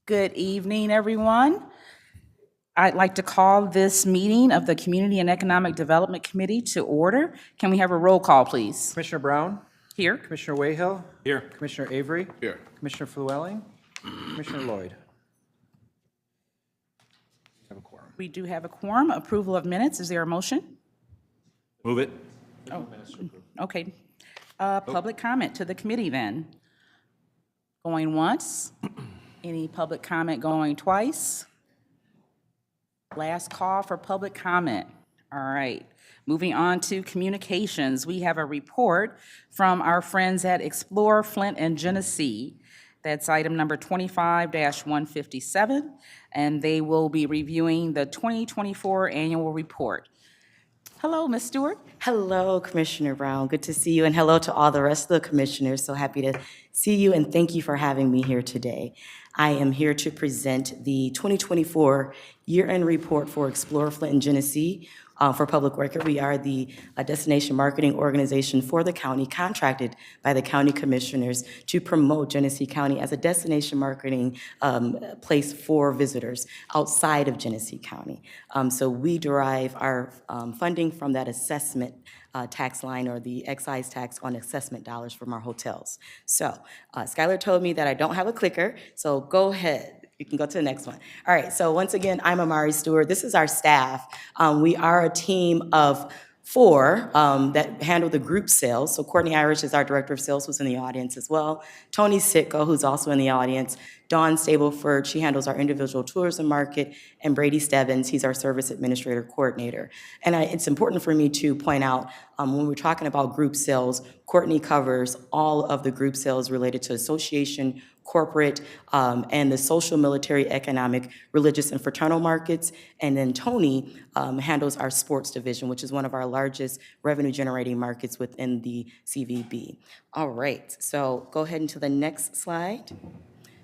Good evening, everyone. I'd like to call this meeting of the Community and Economic Development Committee to order. Can we have a roll call, please? Commissioner Brown? Here. Commissioner Wayhill? Here. Commissioner Avery? Here. Commissioner Flewelling? Commissioner Lloyd? Have a quorum. We do have a quorum. Approval of minutes. Is there a motion? Move it. Okay. Public comment to the committee then. Going once. Any public comment going twice? Last call for public comment. All right. Moving on to communications, we have a report from our friends at Explore Flint and Genesee. That's item number 25-157, and they will be reviewing the 2024 annual report. Hello, Ms. Stewart. Hello, Commissioner Brown. Good to see you, and hello to all the rest of the commissioners. So happy to see you, and thank you for having me here today. I am here to present the 2024 year-end report for Explore Flint and Genesee. For public record, we are the destination marketing organization for the county, contracted by the county commissioners to promote Genesee County as a destination marketing place for visitors outside of Genesee County. So we derive our funding from that assessment tax line, or the excise tax on assessment dollars from our hotels. So Skylar told me that I don't have a clicker, so go ahead. You can go to the next one. All right, so once again, I'm Amari Stewart. This is our staff. We are a team of 4 that handle the group sales. So Courtney Irish is our director of sales, who's in the audience as well. Tony Sitko, who's also in the audience. Dawn Stableford, she handles our individual tourism market. And Brady Stebbins, he's our service administrator coordinator. And it's important for me to point out, when we're talking about group sales, Courtney covers all of the group sales related to association, corporate, and the social, military, economic, religious, and fraternal markets. And then Tony handles our sports division, which is one of our largest revenue-generating markets within the CVB. All right, so go ahead into the next slide.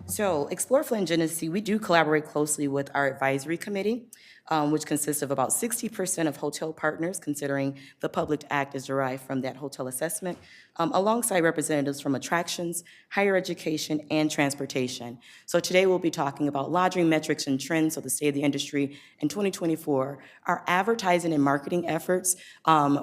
So Explore Flint and Genesee, we do collaborate closely with our advisory committee, which consists of about 60% of hotel partners, considering the Public Act is derived from that hotel assessment, alongside representatives from attractions, higher education, and transportation. So today we'll be talking about lodging metrics and trends of the state of the industry in 2024, our advertising and marketing efforts,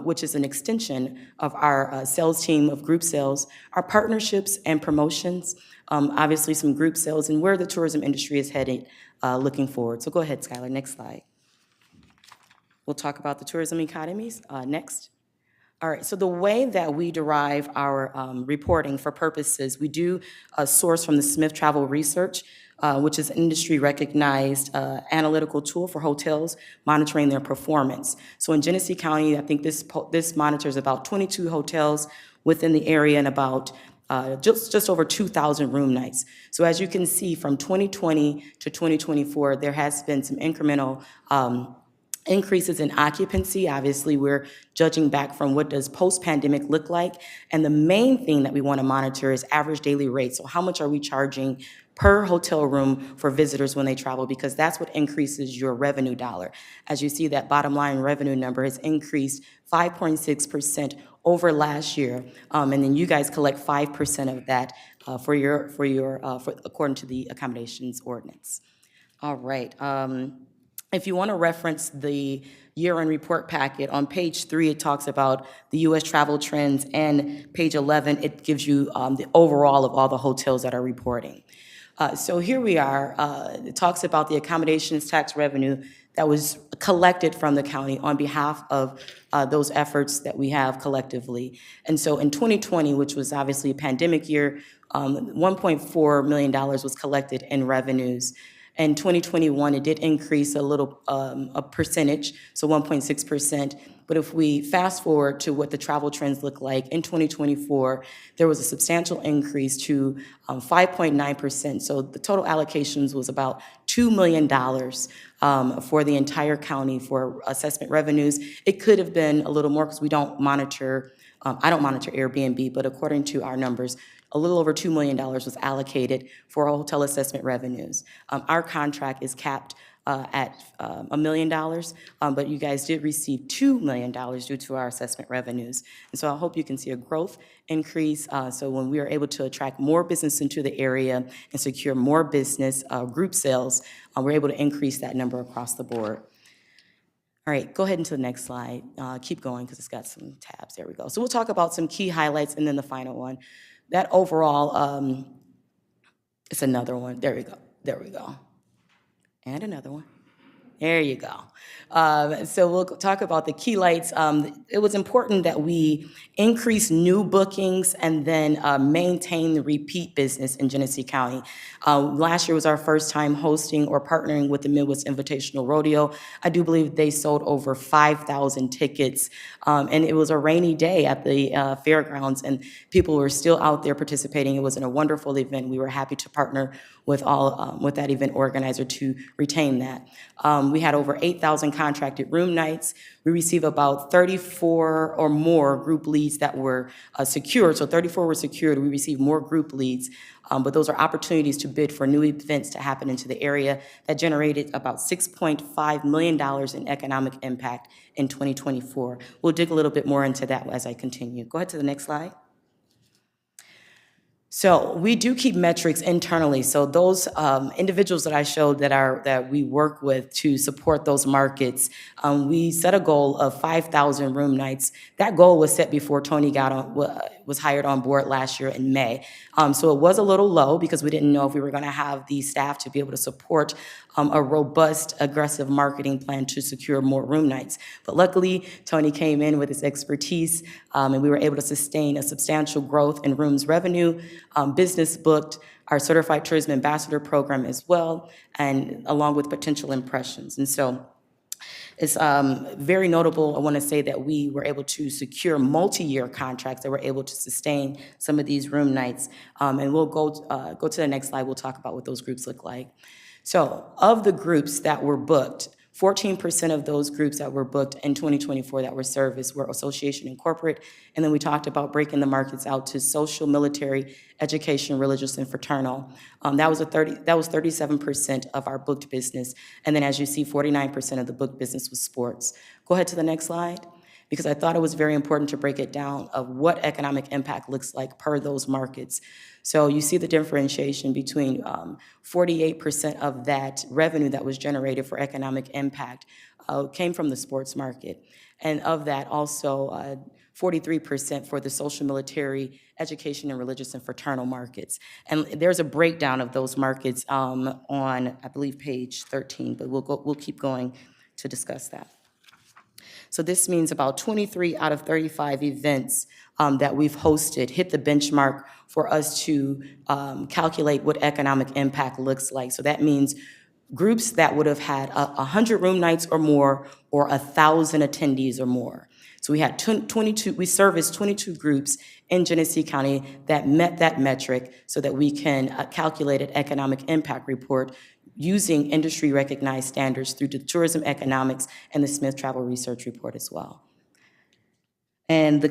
which is an extension of our sales team of group sales, our partnerships and promotions, obviously some group sales, and where the tourism industry is heading looking forward. So go ahead, Skylar, next slide. We'll talk about the tourism economies next. All right, so the way that we derive our reporting for purposes, we do source from the Smith Travel Research, which is an industry-recognized analytical tool for hotels monitoring their performance. So in Genesee County, I think this monitors about 22 hotels within the area and about just over 2,000 room nights. So as you can see, from 2020 to 2024, there has been some incremental increases in occupancy. Obviously, we're judging back from what does post-pandemic look like. And the main thing that we want to monitor is average daily rate. So how much are we charging per hotel room for visitors when they travel, because that's what increases your revenue dollar. As you see, that bottom line revenue number has increased 5.6% over last year, and then you guys collect 5% of that according to the accommodations ordinance. All right. If you want to reference the year-end report packet, on page 3, it talks about the U.S. travel trends, and page 11, it gives you the overall of all the hotels that are reporting. So here we are. It talks about the accommodations tax revenue that was collected from the county on behalf of those efforts that we have collectively. And so in 2020, which was obviously a pandemic year, $1.4 million was collected in revenues. In 2021, it did increase a little, a percentage, so 1.6%. But if we fast forward to what the travel trends look like in 2024, there was a substantial increase to 5.9%. So the total allocations was about $2 million for the entire county for assessment revenues. It could have been a little more because we don't monitor, I don't monitor Airbnb, but according to our numbers, a little over $2 million was allocated for hotel assessment revenues. Our contract is capped at $1 million, but you guys did receive $2 million due to our assessment revenues. And so I hope you can see a growth increase. So when we are able to attract more business into the area and secure more business group sales, we're able to increase that number across the board. All right, go ahead into the next slide. Keep going because it's got some tabs. There we go. So we'll talk about some key highlights and then the final one. That overall, it's another one. There we go. There we go. And another one. There you go. So we'll talk about the key lights. It was important that we increase new bookings and then maintain the repeat business in Genesee County. Last year was our first time hosting or partnering with the Midwest Invitational Rodeo. I do believe they sold over 5,000 tickets, and it was a rainy day at the fairgrounds, and people were still out there participating. It was a wonderful event. We were happy to partner with that event organizer to retain that. We had over 8,000 contracted room nights. We received about 34 or more group leads that were secured. So 34 were secured. We received more group leads, but those are opportunities to bid for new events to happen into the area that generated about $6.5 million in economic impact in 2024. We'll dig a little bit more into that as I continue. Go ahead to the next slide. So we do keep metrics internally. So those individuals that I showed that we work with to support those markets, we set a goal of 5,000 room nights. That goal was set before Tony was hired on board last year in May. So it was a little low because we didn't know if we were going to have the staff to be able to support a robust, aggressive marketing plan to secure more room nights. But luckily, Tony came in with his expertise, and we were able to sustain a substantial growth in rooms revenue, business booked, our Certified Tourism Ambassador program as well, and along with potential impressions. And so it's very notable, I want to say, that we were able to secure multi-year contracts that were able to sustain some of these room nights. And we'll go to the next slide. We'll talk about what those groups look like. So of the groups that were booked, 14% of those groups that were booked in 2024 that were serviced were association and corporate. And then we talked about breaking the markets out to social, military, education, religious, and fraternal. That was 37% of our booked business. And then as you see, 49% of the booked business was sports. Go ahead to the next slide, because I thought it was very important to break it down of what economic impact looks like per those markets. So you see the differentiation between 48% of that revenue that was generated for economic impact came from the sports market. And of that, also 43% for the social, military, education, and religious and fraternal markets. And there's a breakdown of those markets on, I believe, page 13, but we'll keep going to discuss that. So this means about 23 out of 35 events that we've hosted hit the benchmark for us to calculate what economic impact looks like. So that means groups that would have had 100 room nights or more, or 1,000 attendees or more. So we had 22, we serviced 22 groups in Genesee County that met that metric so that we can calculate an economic impact report using industry-recognized standards through the Tourism Economics and the Smith Travel Research Report as well. And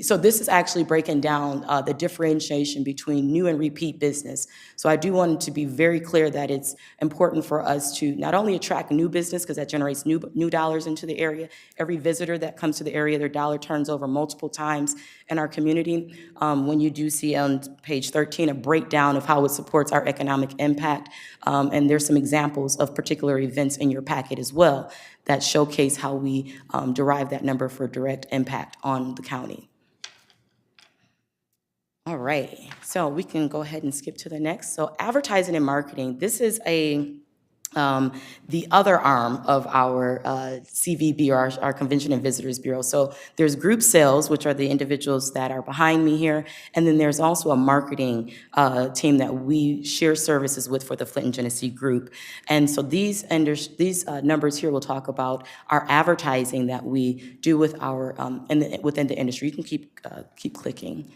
so this is actually breaking down the differentiation between new and repeat business. So I do want to be very clear that it's important for us to not only attract new business, because that generates new dollars into the area. Every visitor that comes to the area, their dollar turns over multiple times in our community. When you do see on page 13 a breakdown of how it supports our economic impact, and there's some examples of particular events in your packet as well that showcase how we derive that number for direct impact on the county. All right, so we can go ahead and skip to the next. So advertising and marketing, this is the other arm of our CVB, or our Convention and Visitors Bureau. So there's group sales, which are the individuals that are behind me here, and then there's also a marketing team that we share services with for the Flint and Genesee group. And so these numbers here will talk about our advertising that we do with our within the industry. You can keep clicking.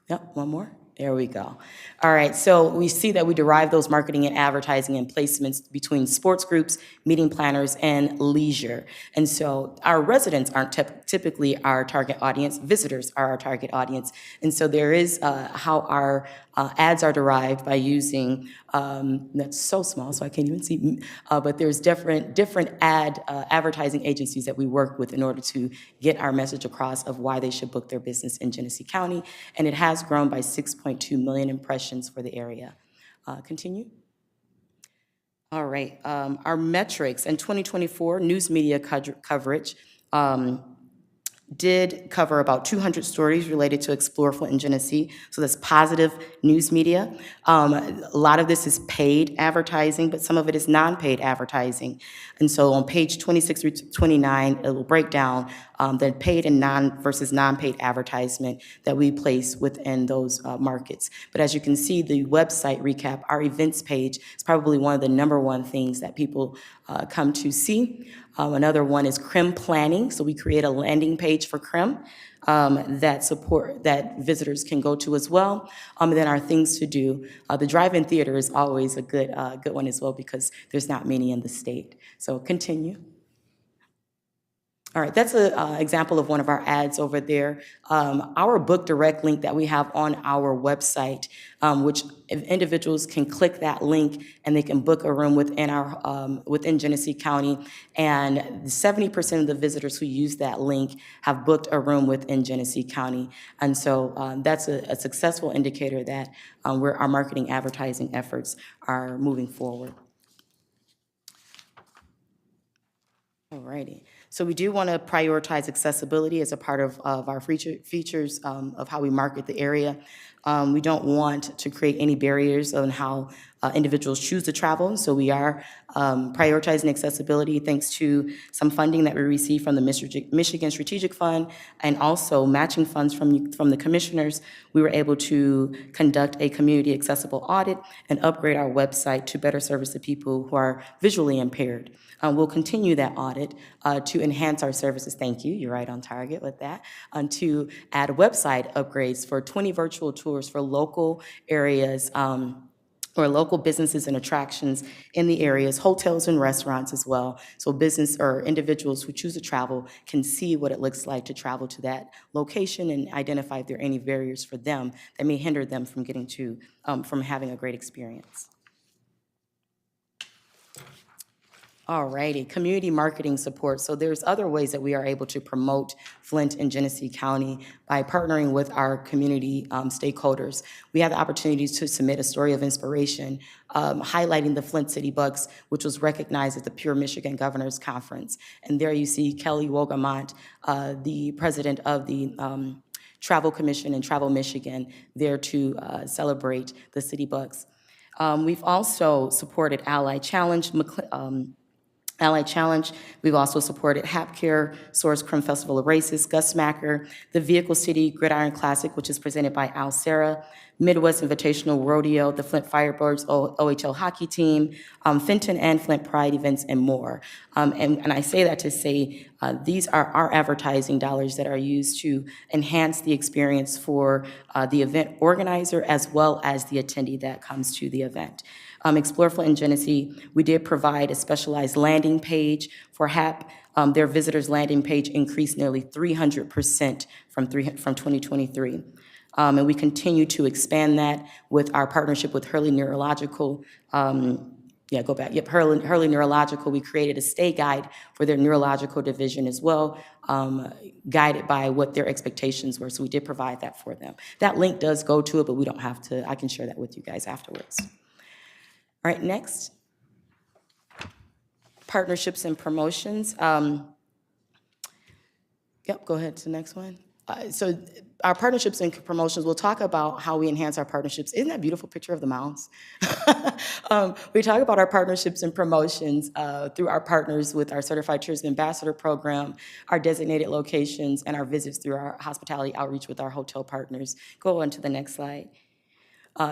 Yep, one more. There we go. All right, so we see that we derive those marketing and advertising and placements between sports groups, meeting planners, and leisure. And so our residents aren't typically our target audience, visitors are our target audience. And so there is how our ads are derived by using, that's so small, so I can't even see, but there's different advertising agencies that we work with in order to get our message across of why they should book their business in Genesee County, and it has grown by 6.2 million impressions for the area. Continue. All right, our metrics in 2024, news media coverage did cover about 200 stories related to Explore Flint and Genesee, so that's positive news media. A lot of this is paid advertising, but some of it is non-paid advertising. And so on page 26 through 29, it will break down the paid and versus non-paid advertisement that we place within those markets. But as you can see, the website recap, our events page, is probably one of the #1 things that people come to see. Another one is CRIM planning. So we create a landing page for CRIM that visitors can go to as well. And then our things to do. The drive-in theater is always a good one as well because there's not many in the state. So continue. All right, that's an example of one of our ads over there. Our book direct link that we have on our website, which if individuals can click that link and they can book a room within Genesee County, and 70% of the visitors who use that link have booked a room within Genesee County. And so that's a successful indicator that our marketing advertising efforts are moving forward. All righty. So we do want to prioritize accessibility as a part of our features of how we market the area. We don't want to create any barriers on how individuals choose to travel. So we are prioritizing accessibility thanks to some funding that we received from the Michigan Strategic Fund and also matching funds from the commissioners. We were able to conduct a community accessible audit and upgrade our website to better service the people who are visually impaired. We'll continue that audit to enhance our services. Thank you. You're right on target with that. To add website upgrades for 20 virtual tours for local areas or local businesses and attractions in the areas, hotels and restaurants as well. So business or individuals who choose to travel can see what it looks like to travel to that location and identify if there are any barriers for them that may hinder them from getting to, from having a great experience. All righty, community marketing support. So there's other ways that we are able to promote Flint and Genesee County by partnering with our community stakeholders. We have the opportunity to submit a story of inspiration, highlighting the Flint City Bucks, which was recognized at the Pure Michigan Governors Conference. And there you see Kelly Wogamont, the president of the Travel Commission in Travel Michigan, there to celebrate the City Bucks. We've also supported Ally Challenge, We've also supported HapCare, Source Crime Festival of Races, Gus Macker, the Vehicle City Gridiron Classic, which is presented by Al Serra, Midwest Invitational Rodeo, the Flint Firebirds OHL hockey team, Fenton and Flint Pride events, and more. And I say that to say these are our advertising dollars that are used to enhance the experience for the event organizer as well as the attendee that comes to the event. Explore Flint and Genesee, we did provide a specialized landing page for HAP. Their visitors landing page increased nearly 300% from 2023. And we continue to expand that with our partnership with Hurley Neurological. Hurley Neurological, we created a stay guide for their neurological division as well, guided by what their expectations were. So we did provide that for them. That link does go to it, but we don't have to. I can share that with you guys afterwards. All right, next. Partnerships and promotions. Go ahead to the next one. So our partnerships and promotions, we'll talk about how we enhance our partnerships. Isn't that a beautiful picture of the mounds? We talk about our partnerships and promotions through our partners with our Certified Tourism Ambassador program, our designated locations, and our visits through our hospitality outreach with our hotel partners. Go on to the next slide.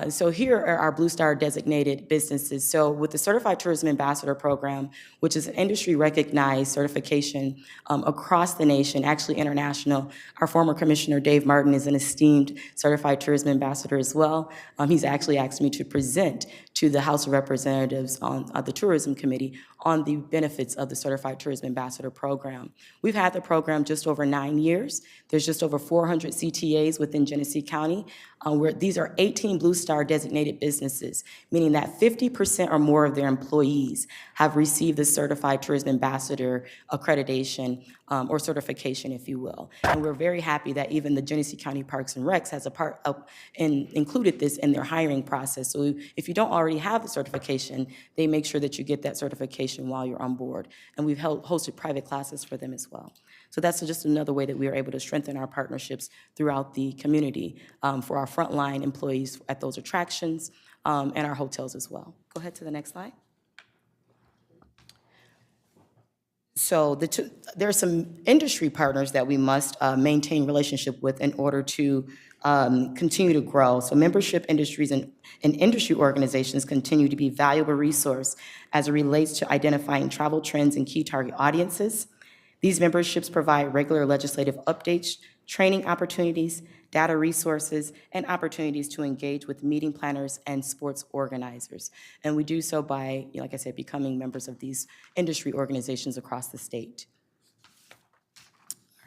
So here are our Blue Star designated businesses. So with the Certified Tourism Ambassador Program, which is an industry-recognized certification across the nation, actually international, our former Commissioner Dave Martin is an esteemed Certified Tourism Ambassador as well. He's actually asked me to present to the House of Representatives on the Tourism Committee on the benefits of the Certified Tourism Ambassador Program. We've had the program just over 9 years. There's just over 400 CTAs within Genesee County. Where these are 18 Blue Star designated businesses, meaning that 50% or more of their employees have received the Certified Tourism Ambassador accreditation or certification, if you will. And we're very happy that even the Genesee County Parks and Recs has a part of and included this in their hiring process. So if you don't already have the certification, they make sure that you get that certification while you're on board. And we've hosted private classes for them as well. So that's just another way that we are able to strengthen our partnerships throughout the community for our frontline employees at those attractions and our hotels as well. Go ahead to the next slide. So there are some industry partners that we must maintain relationship with in order to continue to grow. So membership industries and industry organizations continue to be valuable resource as it relates to identifying travel trends and key target audiences. These memberships provide regular legislative updates, training opportunities, data resources, and opportunities to engage with meeting planners and sports organizers. And we do so by, like I said, becoming members of these industry organizations across the state.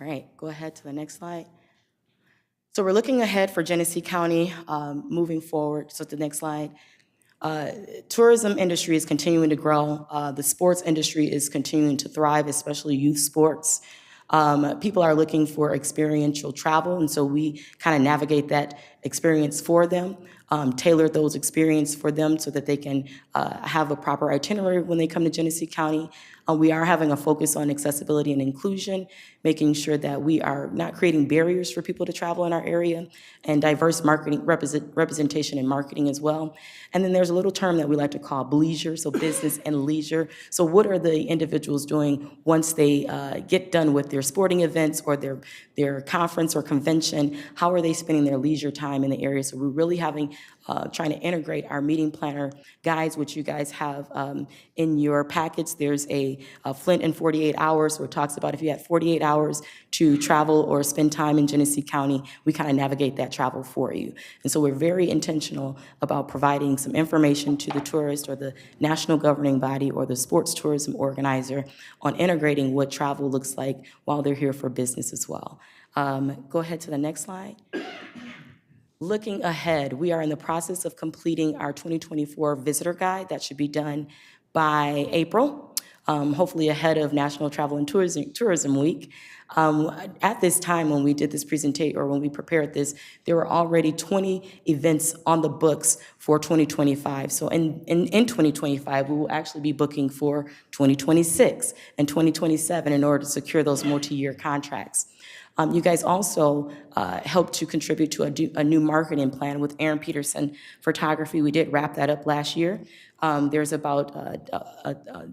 All right, go ahead to the next slide. So we're looking ahead for Genesee County moving forward. So the next slide. Tourism industry is continuing to grow. The sports industry is continuing to thrive, especially youth sports. People are looking for experiential travel, and so we kind of navigate that experience for them, tailor those experiences for them so that they can have a proper itinerary when they come to Genesee County. We are having a focus on accessibility and inclusion, making sure that we are not creating barriers for people to travel in our area, and diverse marketing representation in marketing as well. And then there's a little term that we like to call bleisure, so business and leisure. So what are the individuals doing once they get done with their sporting events or their conference or convention? How are they spending their leisure time in the area? So we're really trying to integrate our meeting planner guides, which you guys have in your packets. There's a Flint in 48 hours, where it talks about if you had 48 hours to travel or spend time in Genesee County, we kind of navigate that travel for you. And so we're very intentional about providing some information to the tourist or the national governing body or the sports tourism organizer on integrating what travel looks like while they're here for business as well. Go ahead to the next slide. Looking ahead, we are in the process of completing our 2024 visitor guide. That should be done by April, hopefully ahead of National Travel and Tourism Week. At this time, when we did this presentation, or when we prepared this, there were already 20 events on the books for 2025. So in 2025, we will actually be booking for 2026 and 2027 in order to secure those multi-year contracts. You guys also helped to contribute to a new marketing plan with Aaron Peterson Photography. We did wrap that up last year. There's about a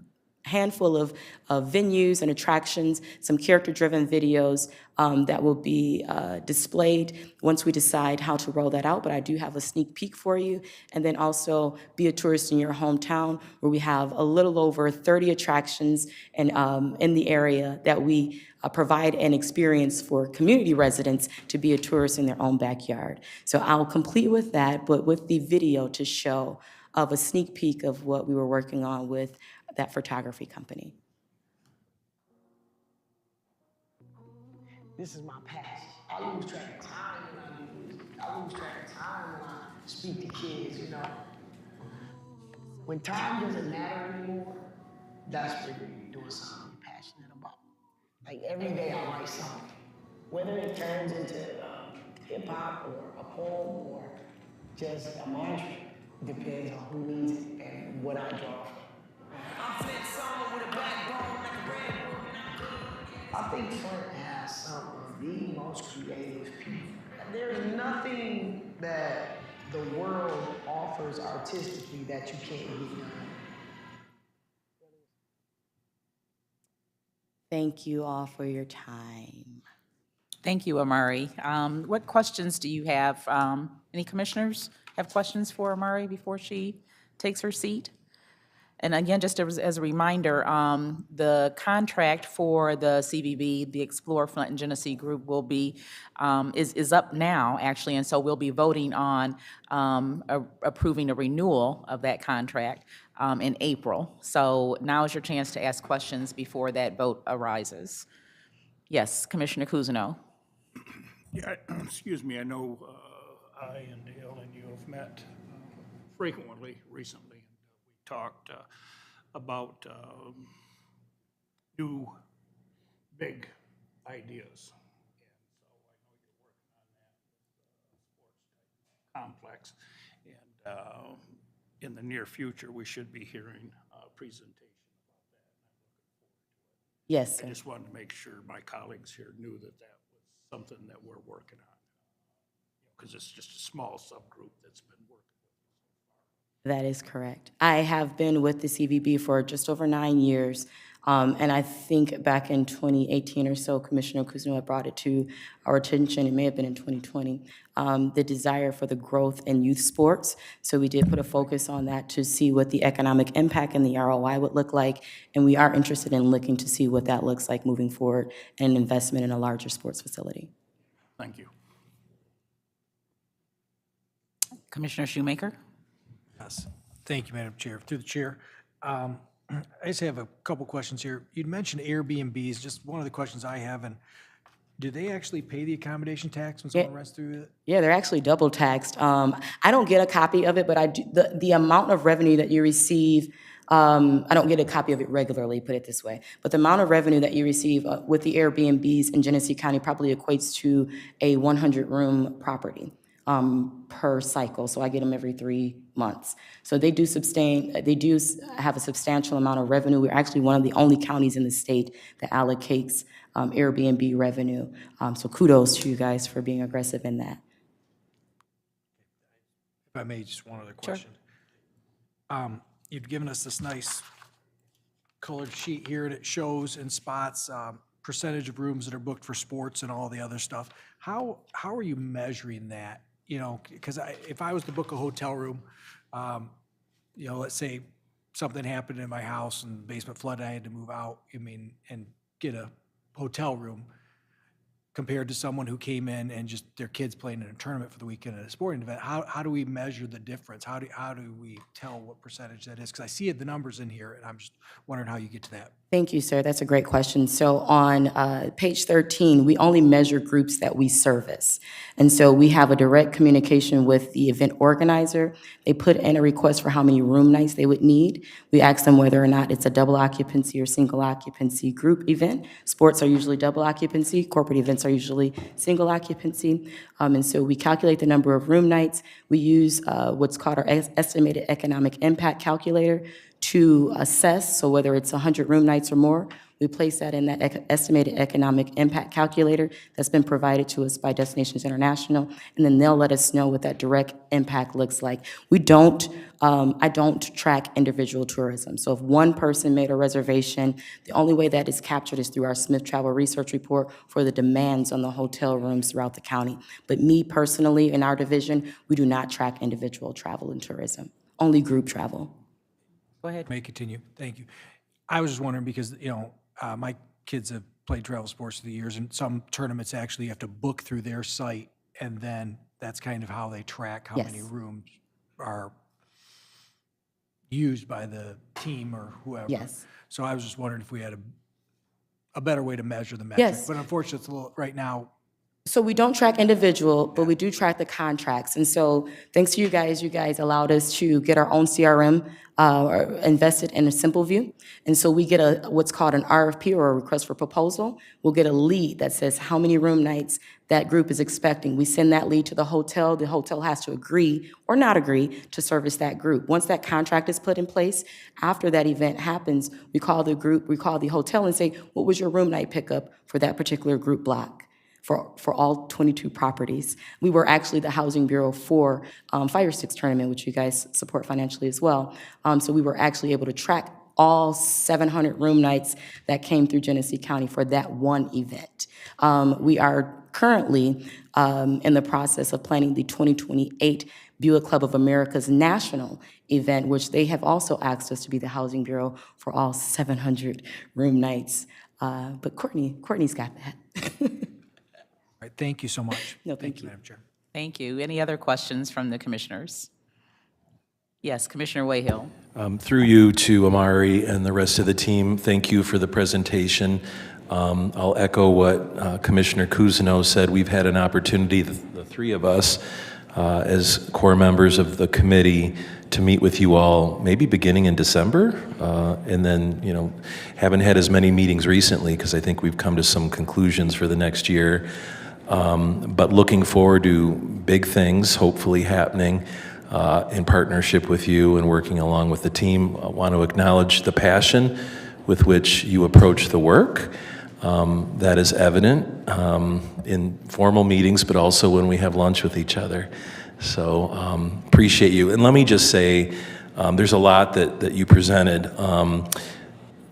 handful of venues and attractions, some character-driven videos that will be displayed once we decide how to roll that out, but I do have a sneak peek for you. And then also Be a Tourist in Your Hometown, where we have a little over 30 attractions in the area that we provide an experience for community residents to be a tourist in their own backyard. So I'll complete with that, but with the video to show of a sneak peek of what we were working on with that photography company. This is my passion. I lose track of time when I do music. I lose track of time when I speak to kids, you know. When time doesn't matter anymore, that's when you're doing something you're passionate about. Like every day I write something. Whether it turns into hip hop or a poem or just a mantra, depends on who needs it and what I draw from. I think Flint has some of the most creative people. There's nothing that the world offers artistically that you can't get done. Thank you all for your time. Thank you, Amari. What questions do you have? Any commissioners have questions for Murray before she takes her seat? And again, just as a reminder, the contract for the CVB, the Explore Flint and Genesee Group, will be, is up now, actually, and so we'll be voting on approving a renewal of that contract in April. So now is your chance to ask questions before that vote arises. Yes, Commissioner Cousineau. Yeah, excuse me, I know I and Dale and you have met frequently recently. We talked about new, big ideas. And so I know you're working on that with the sports complex. And in the near future, we should be hearing a presentation about that. Yes, I sir. just wanted to make sure my colleagues here knew that that was something that we're working on. Because it's just a small subgroup that's been working. That is correct. I have been with the CVB for just over 9 years, and I think back in 2018 or so, Commissioner Cousineau had brought it to our attention, it may have been in 2020, the desire for the growth in youth sports. So we did put a focus on that to see what the economic impact and the ROI would look like, and we are interested in looking to see what that looks like moving forward and an investment in a larger sports facility. Thank you. Commissioner Shoemaker? Yes, thank you, Madam Chair. Through the chair, I just have a couple questions here. You'd mentioned Airbnbs, just one of the questions I have, and do they actually pay the accommodation tax when someone rents through it? Yeah, they're actually double taxed. I don't get a copy of it, but I do, the amount of revenue that you receive, I don't get a copy of it regularly, put it this way, but the amount of revenue that you receive with the Airbnbs in Genesee County probably equates to a 100-room property per cycle. So I get them every 3 months. So they do have a substantial amount of revenue. We're actually one of the only counties in the state that allocates Airbnb revenue. So kudos to you guys for being aggressive in that. If I may, just one other question. You've given us this nice colored sheet here that shows and spots percentage of rooms that are booked for sports and all the other stuff. How are you measuring that? You know, because if I was to book a hotel room, you know, let's say something happened in my house and the basement flooded, I had to move out, I mean, and get a hotel room compared to someone who came in and just their kids playing in a tournament for the weekend at a sporting event. How do we measure the difference? How do we tell what percentage that is? Because I see the numbers in here, and I'm just wondering how you get to that. Thank you, sir. That's a great question. So on page 13, we only measure groups that we service. And so we have a direct communication with the event organizer. They put in a request for how many room nights they would need. We ask them whether or not it's a double occupancy or single occupancy group event. Sports are usually double occupancy. Corporate events are usually single occupancy. And so we calculate the number of room nights. We use what's called our estimated economic impact calculator to assess, so whether it's 100 room nights or more, we place that in that estimated economic impact calculator that's been provided to us by Destinations International, and then they'll let us know what that direct impact looks like. We don't, I don't track individual tourism. So if one person made a reservation, the only way that is captured is through our Smith Travel Research Report for the demands on the hotel rooms throughout the county. But me personally, in our division, we do not track individual travel and tourism, only group travel. Go ahead. May continue. Thank you. I was just wondering because, you know, my kids have played travel sports through the years, and some tournaments actually have to book through their site, and then that's kind of how they track how many Yes. rooms are used by the team or whoever. Yes. So I was just wondering if we had a better way to measure the metric. Yes. But unfortunately, it's a little, right now, So we don't track individual, but we do track the contracts. And so thanks to you guys allowed us to get our own CRM invested in a Simple View. And so we get what's called an RFP, or a request for proposal. We'll get a lead that says how many room nights that group is expecting. We send that lead to the hotel. The hotel has to agree or not agree to service that group. Once that contract is put in place, after that event happens, we call the group, we call the hotel and say, what was your room night pickup for that particular group block? For all 22 properties. We were actually the housing bureau for Fire Sticks tournament, which you guys support financially as well. So we were actually able to track all 700 room nights that came through Genesee County for that one event. We are currently in the process of planning the 2028 Buick Club of America's national event, which they have also asked us to be the housing bureau for all 700 room nights. But Courtney's got that. All right, thank you so much. No, thank you. Madam Chair. Thank you. Any other questions from the commissioners? Yes, Commissioner Wayhill. Through you to Amari and the rest of the team, thank you for the presentation. I'll echo what Commissioner Cousineau said. We've had an opportunity, the three of us, as core members of the committee, to meet with you all maybe beginning in December, and then, haven't had as many meetings recently because I think we've come to some conclusions for the next year. But looking forward to big things hopefully happening in partnership with you and working along with the team. I want to acknowledge the passion with which you approach the work. That is evident in formal meetings, but also when we have lunch with each other. So appreciate you. And let me just say, there's a lot that you presented,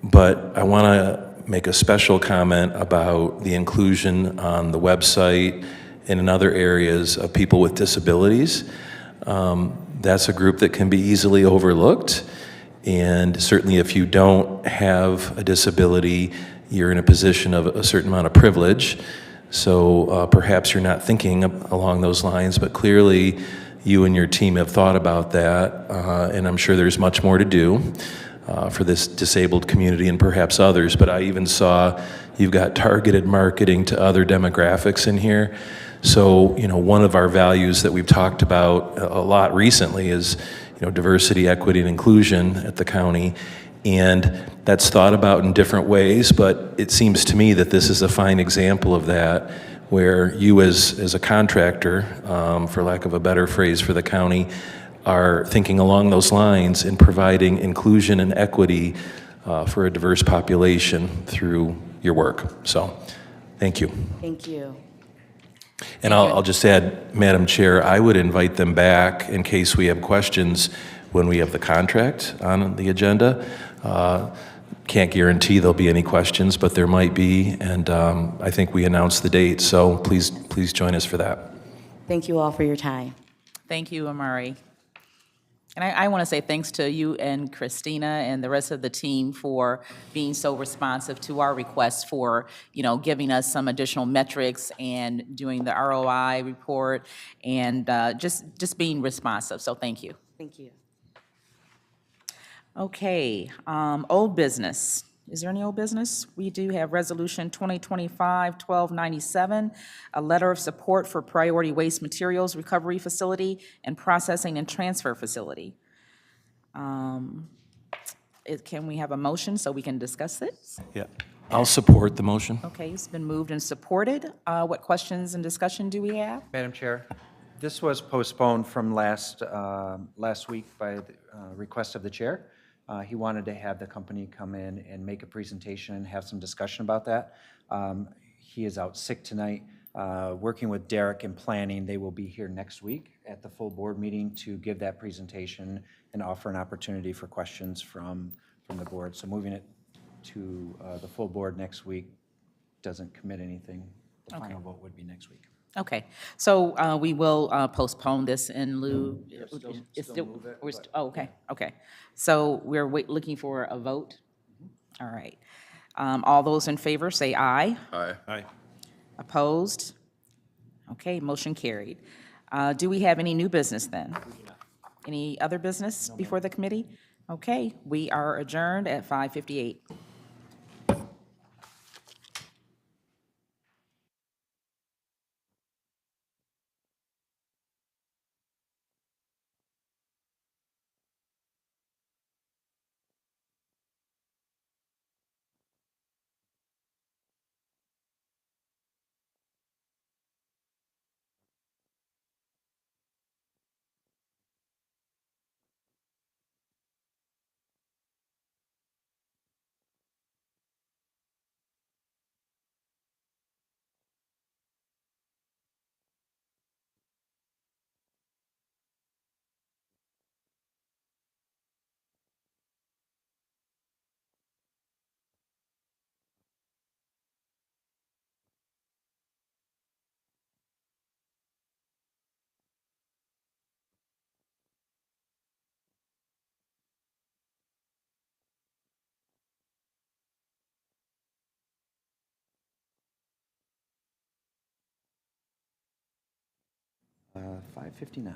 but I want to make a special comment about the inclusion on the website and in other areas of people with disabilities. That's a group that can be easily overlooked. And certainly if you don't have a disability, you're in a position of a certain amount of privilege. So perhaps you're not thinking along those lines, but clearly you and your team have thought about that. And I'm sure there's much more to do for this disabled community and perhaps others. But I even saw you've got targeted marketing to other demographics in here. So, one of our values that we've talked about a lot recently is, diversity, equity, and inclusion at the county. And that's thought about in different ways, but it seems to me that this is a fine example of that, where you as a contractor, for lack of a better phrase for the county, are thinking along those lines and providing inclusion and equity for a diverse population through your work. So, thank you. Thank you. And I'll just add, Madam Chair, I would invite them back in case we have questions when we have the contract on the agenda. Can't guarantee there'll be any questions, but there might be, and I think we announced the date, so please join us for that. Thank you all for your time. Thank you, Amari. And I want to say thanks to you and Christina and the rest of the team for being so responsive to our requests for, giving us some additional metrics and doing the ROI report and just being responsive. So thank you. Thank you. Okay, old business. Is there any old business? We do have Resolution 2025-1297, a letter of support for Priority Waste Materials Recovery Facility and Processing and Transfer Facility. Can we have a motion so we can discuss it? Yeah, I'll support the motion. Okay, it's been moved and supported. What questions and discussion do we have? Madam Chair, this was postponed from last week by the request of the chair. He wanted to have the company come in and make a presentation and have some discussion about that. He is out sick tonight. Working with Derek in planning, they will be here next week at the full board meeting to give that presentation and offer an opportunity for questions from the board. So moving it to the full board next week doesn't commit anything. The final vote would be next week. Okay, so we will postpone this in lieu. Okay. So we're looking for a vote? All right. All those in favor, say aye. Aye. Opposed? Okay, motion carried. Do we have any new business then? Any other business before the committee? Okay, we are adjourned at 5:58. 5:59.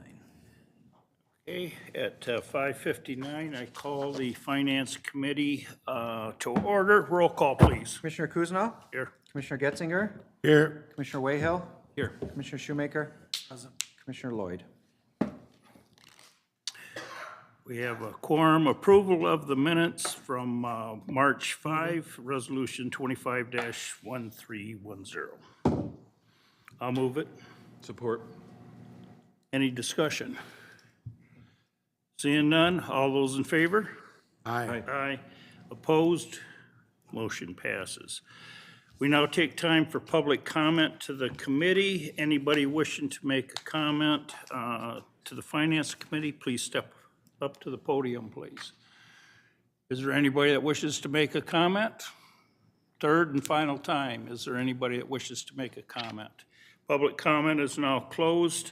Okay, at 5:59, I call the Finance Committee to order. Roll call, please. Commissioner Kuzma? Here. Commissioner Getzinger? Here. Commissioner Wayhill? Here. Commissioner Shoemaker? Commissioner Lloyd? We have a quorum approval of the minutes from March 5, Resolution 25-1310. I'll move it. Support. Any discussion? Seeing none, all those in favor? Aye. Aye. Opposed? Motion passes. We now take time for public comment to the committee. Anybody wishing to make a comment to the Finance Committee, please step up to the podium, please. Is there anybody that wishes to make a comment? Third and final time, is there anybody that wishes to make a comment? Public comment is now closed.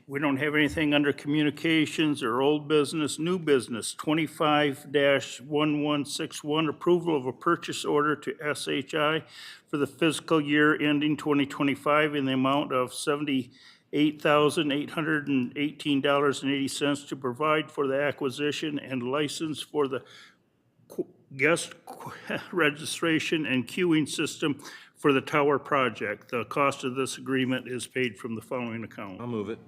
We don't have anything under communications or old business, new business. 25-1161, approval of a purchase order to SHI for the fiscal year ending 2025 in the amount of $78,818.80 to provide for the acquisition and license for the guest registration and queuing system for the tower project. The cost of this agreement is paid from the following account. I'll move it.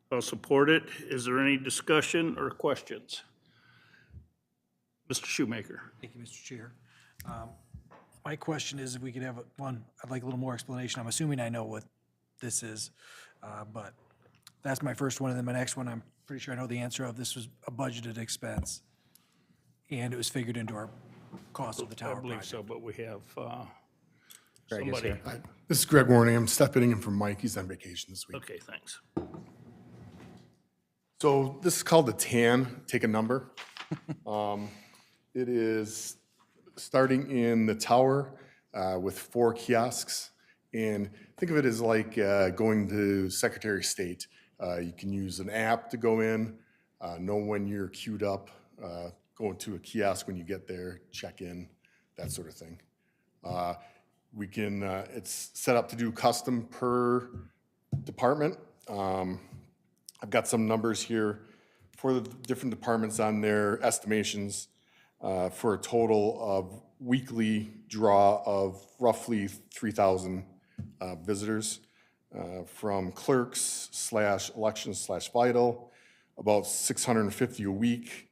I'll support it. Is there any discussion or questions? Mr. Shoemaker. Thank you, Mr. Chair. My question is if we could have one, I'd like a little more explanation. I'm assuming I know what this is, but that's my first one. And then my next one, I'm pretty sure I know the answer of. This was a budgeted expense, and it was figured into our cost of the I tower believe project. so, but we have Greg is somebody. here. Hi, this is Greg Warning. I'm stepping in for Mike. He's on vacation this week. Okay, thanks. So this is called the TAN, take a number. It is starting in the tower with 4 kiosks. And think of it as like going to Secretary of State. You can use an app to go in, know when you're queued up, go into a kiosk when you get there, check in, that sort of thing. We can, it's set up to do custom per department. I've got some numbers here for the different departments on their estimations for a total of weekly draw of roughly 3,000 visitors from clerks / elections / vital, about 650 a week,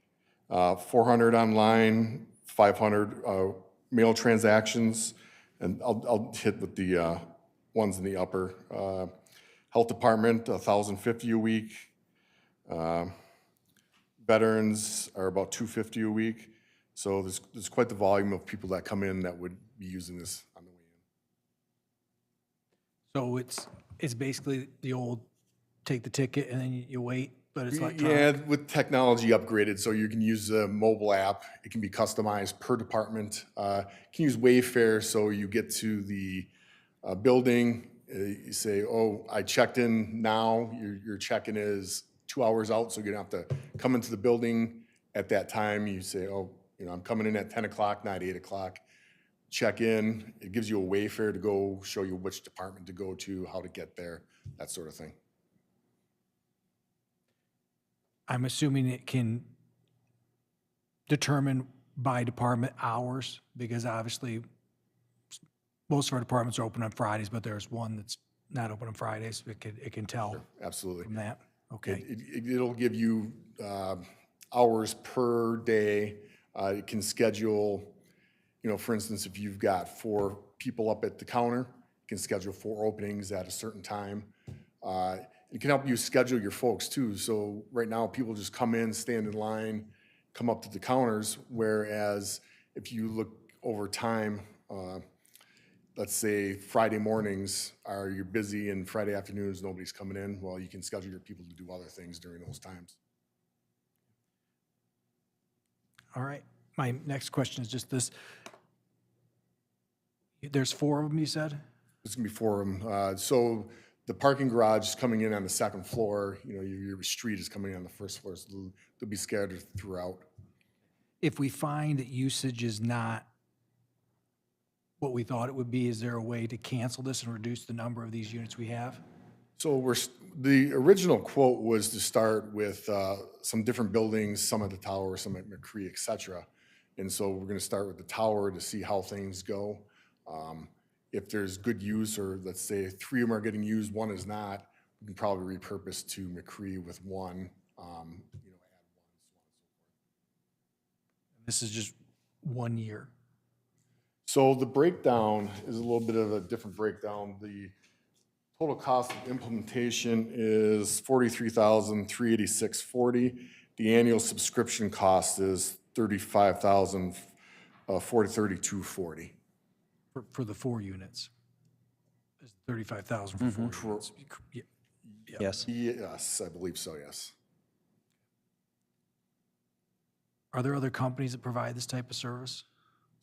400 online, 500 mail transactions, and I'll hit with the ones in the upper. Health Department, 1,050 a week. Veterans are about 250 a week. So there's quite the volume of people that come in that would be using this on the way in. So it's basically the old take the ticket and then you wait, but it's like Yeah, with technology upgraded, so you can use a mobile app. It can be customized per department. You can use Wayfair, so you get to the building, you say, oh, I checked in now. Your check-in is 2 hours out, so you're gonna have to come into the building at that time. You say, oh, I'm coming in at 10 o'clock, not 8 o'clock. Check in. It gives you a Wayfair to go, show you which department to go to, how to get there, that sort of thing. I'm assuming it can determine by department hours, because obviously most of our departments are open on Fridays, but there's one that's not open on Fridays. It can tell Absolutely. from that. Okay. It'll give you hours per day. It can schedule, for instance, if you've got 4 people up at the counter, you can schedule 4 openings at a certain time. It can help you schedule your folks too. So right now, people just come in, stand in line, come up to the counters, whereas if you look over time, let's say Friday mornings you're busy and Friday afternoons, nobody's coming in, well, you can schedule your people to do other things during those times. All right. My next question is just this. There's 4 of them, you said? There's gonna be 4 of them. So the parking garage is coming in on the 2nd floor, your street is coming in on the 1st floor, so they'll be scattered throughout. If we find that usage is not what we thought it would be, is there a way to cancel this and reduce the number of these units we have? So the original quote was to start with some different buildings, some at the tower, some at McCree, et cetera. And so we're going to start with the tower to see how things go. If there's good use, or let's say 3 of them are getting used, 1 is not, we can probably repurpose to McCree with 1. This is just 1 year. So the breakdown is a little bit of a different breakdown. The total cost of implementation is $43,386.40. The annual subscription cost is $35,432.40. For the 4 units. It's 35,000 for 4 units. Yeah. Yes. Yes, I believe so, yes. Are there other companies that provide this type of service?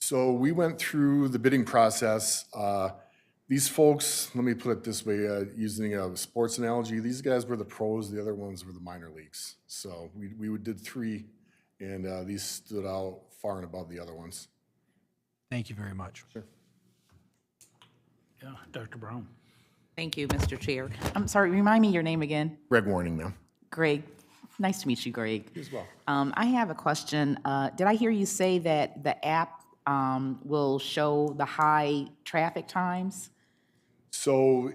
So we went through the bidding process. These folks, let me put it this way, using a sports analogy, these guys were the pros, the other ones were the minor leagues. So we did 3, and these stood out far and above the other ones. Thank you very much. Sure. Yeah, Dr. Brown. Thank you, Mr. Chair. I'm sorry, remind me your name again. Greg Warning, ma'am. Greg. Nice to meet you, Greg. You as well. I have a question. Did I hear you say that the app will show the high traffic times? So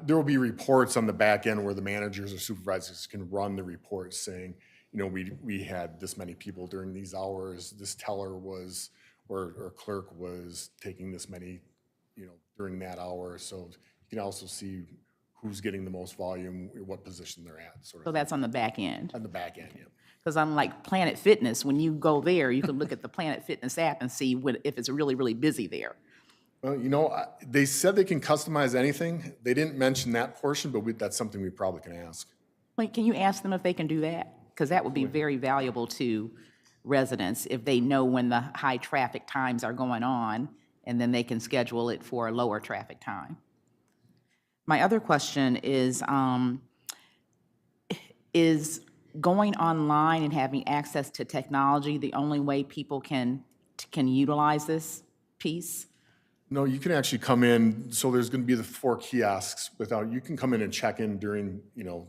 there will be reports on the back end where the managers or supervisors can run the reports saying, you know, we had this many people during these hours, this teller was, or clerk was taking this many, you know, during that hour. So you can also see who's getting the most volume, what position they're at, sort So of, that's on the back end? on the back end, yeah. Because I'm like Planet Fitness, when you go there, you can look at the Planet Fitness app and see if it's really, really busy there. Well, you know, they said they can customize anything. They didn't mention that portion, but that's something we probably can ask. Wait, can you ask them if they can do that? Because that would be very valuable to residents if they know when the high traffic times are going on, and then they can schedule it for a lower traffic time. My other question is going online and having access to technology the only way people can utilize this piece? No, you can actually come in, so there's gonna be the 4 kiosks you can come in and check in during, you know,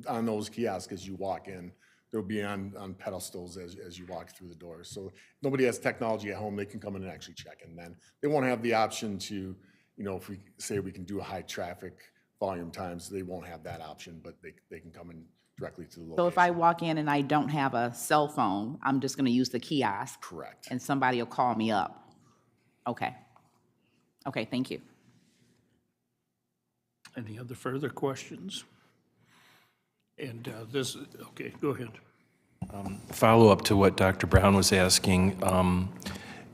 on those kiosks as you walk in. They'll be on pedestals as you walk through the doors. So if nobody has technology at home, they can come in and actually check in then. They won't have the option to, you know, if we say we can do a high traffic volume times, they won't have that option, but they can come in directly to the location. So if I walk in and I don't have a cell phone, I'm just going to use the kiosk? Correct. And somebody will call me up? Okay. Okay, thank you. Any other further questions? And okay, go ahead. Follow up to what Dr. Brown was asking,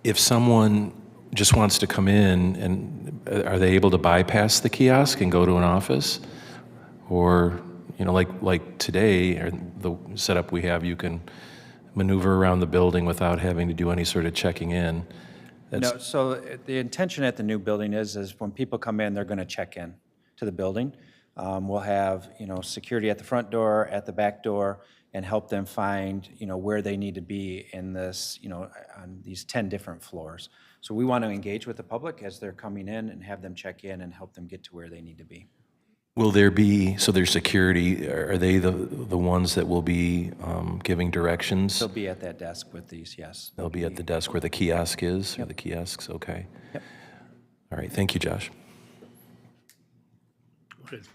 if someone just wants to come in, and are they able to bypass the kiosk and go to an office? Or, you know, like today, or the setup we have, you can maneuver around the building without having to do any sort of checking in. No, so the intention at the new building is when people come in, they're going to check in to the building. We'll have, you know, security at the front door, at the back door, and help them find, you know, where they need to be in this, you know, on these 10 different floors. So we want to engage with the public as they're coming in and have them check in and help them get to where they need to be. Will there be, so there's security, are they the ones that will be giving directions? They'll be at that desk with these, yes. They'll be at the desk where the kiosk is, or the kiosks, okay. Yep. All right, thank you, Josh. Go ahead.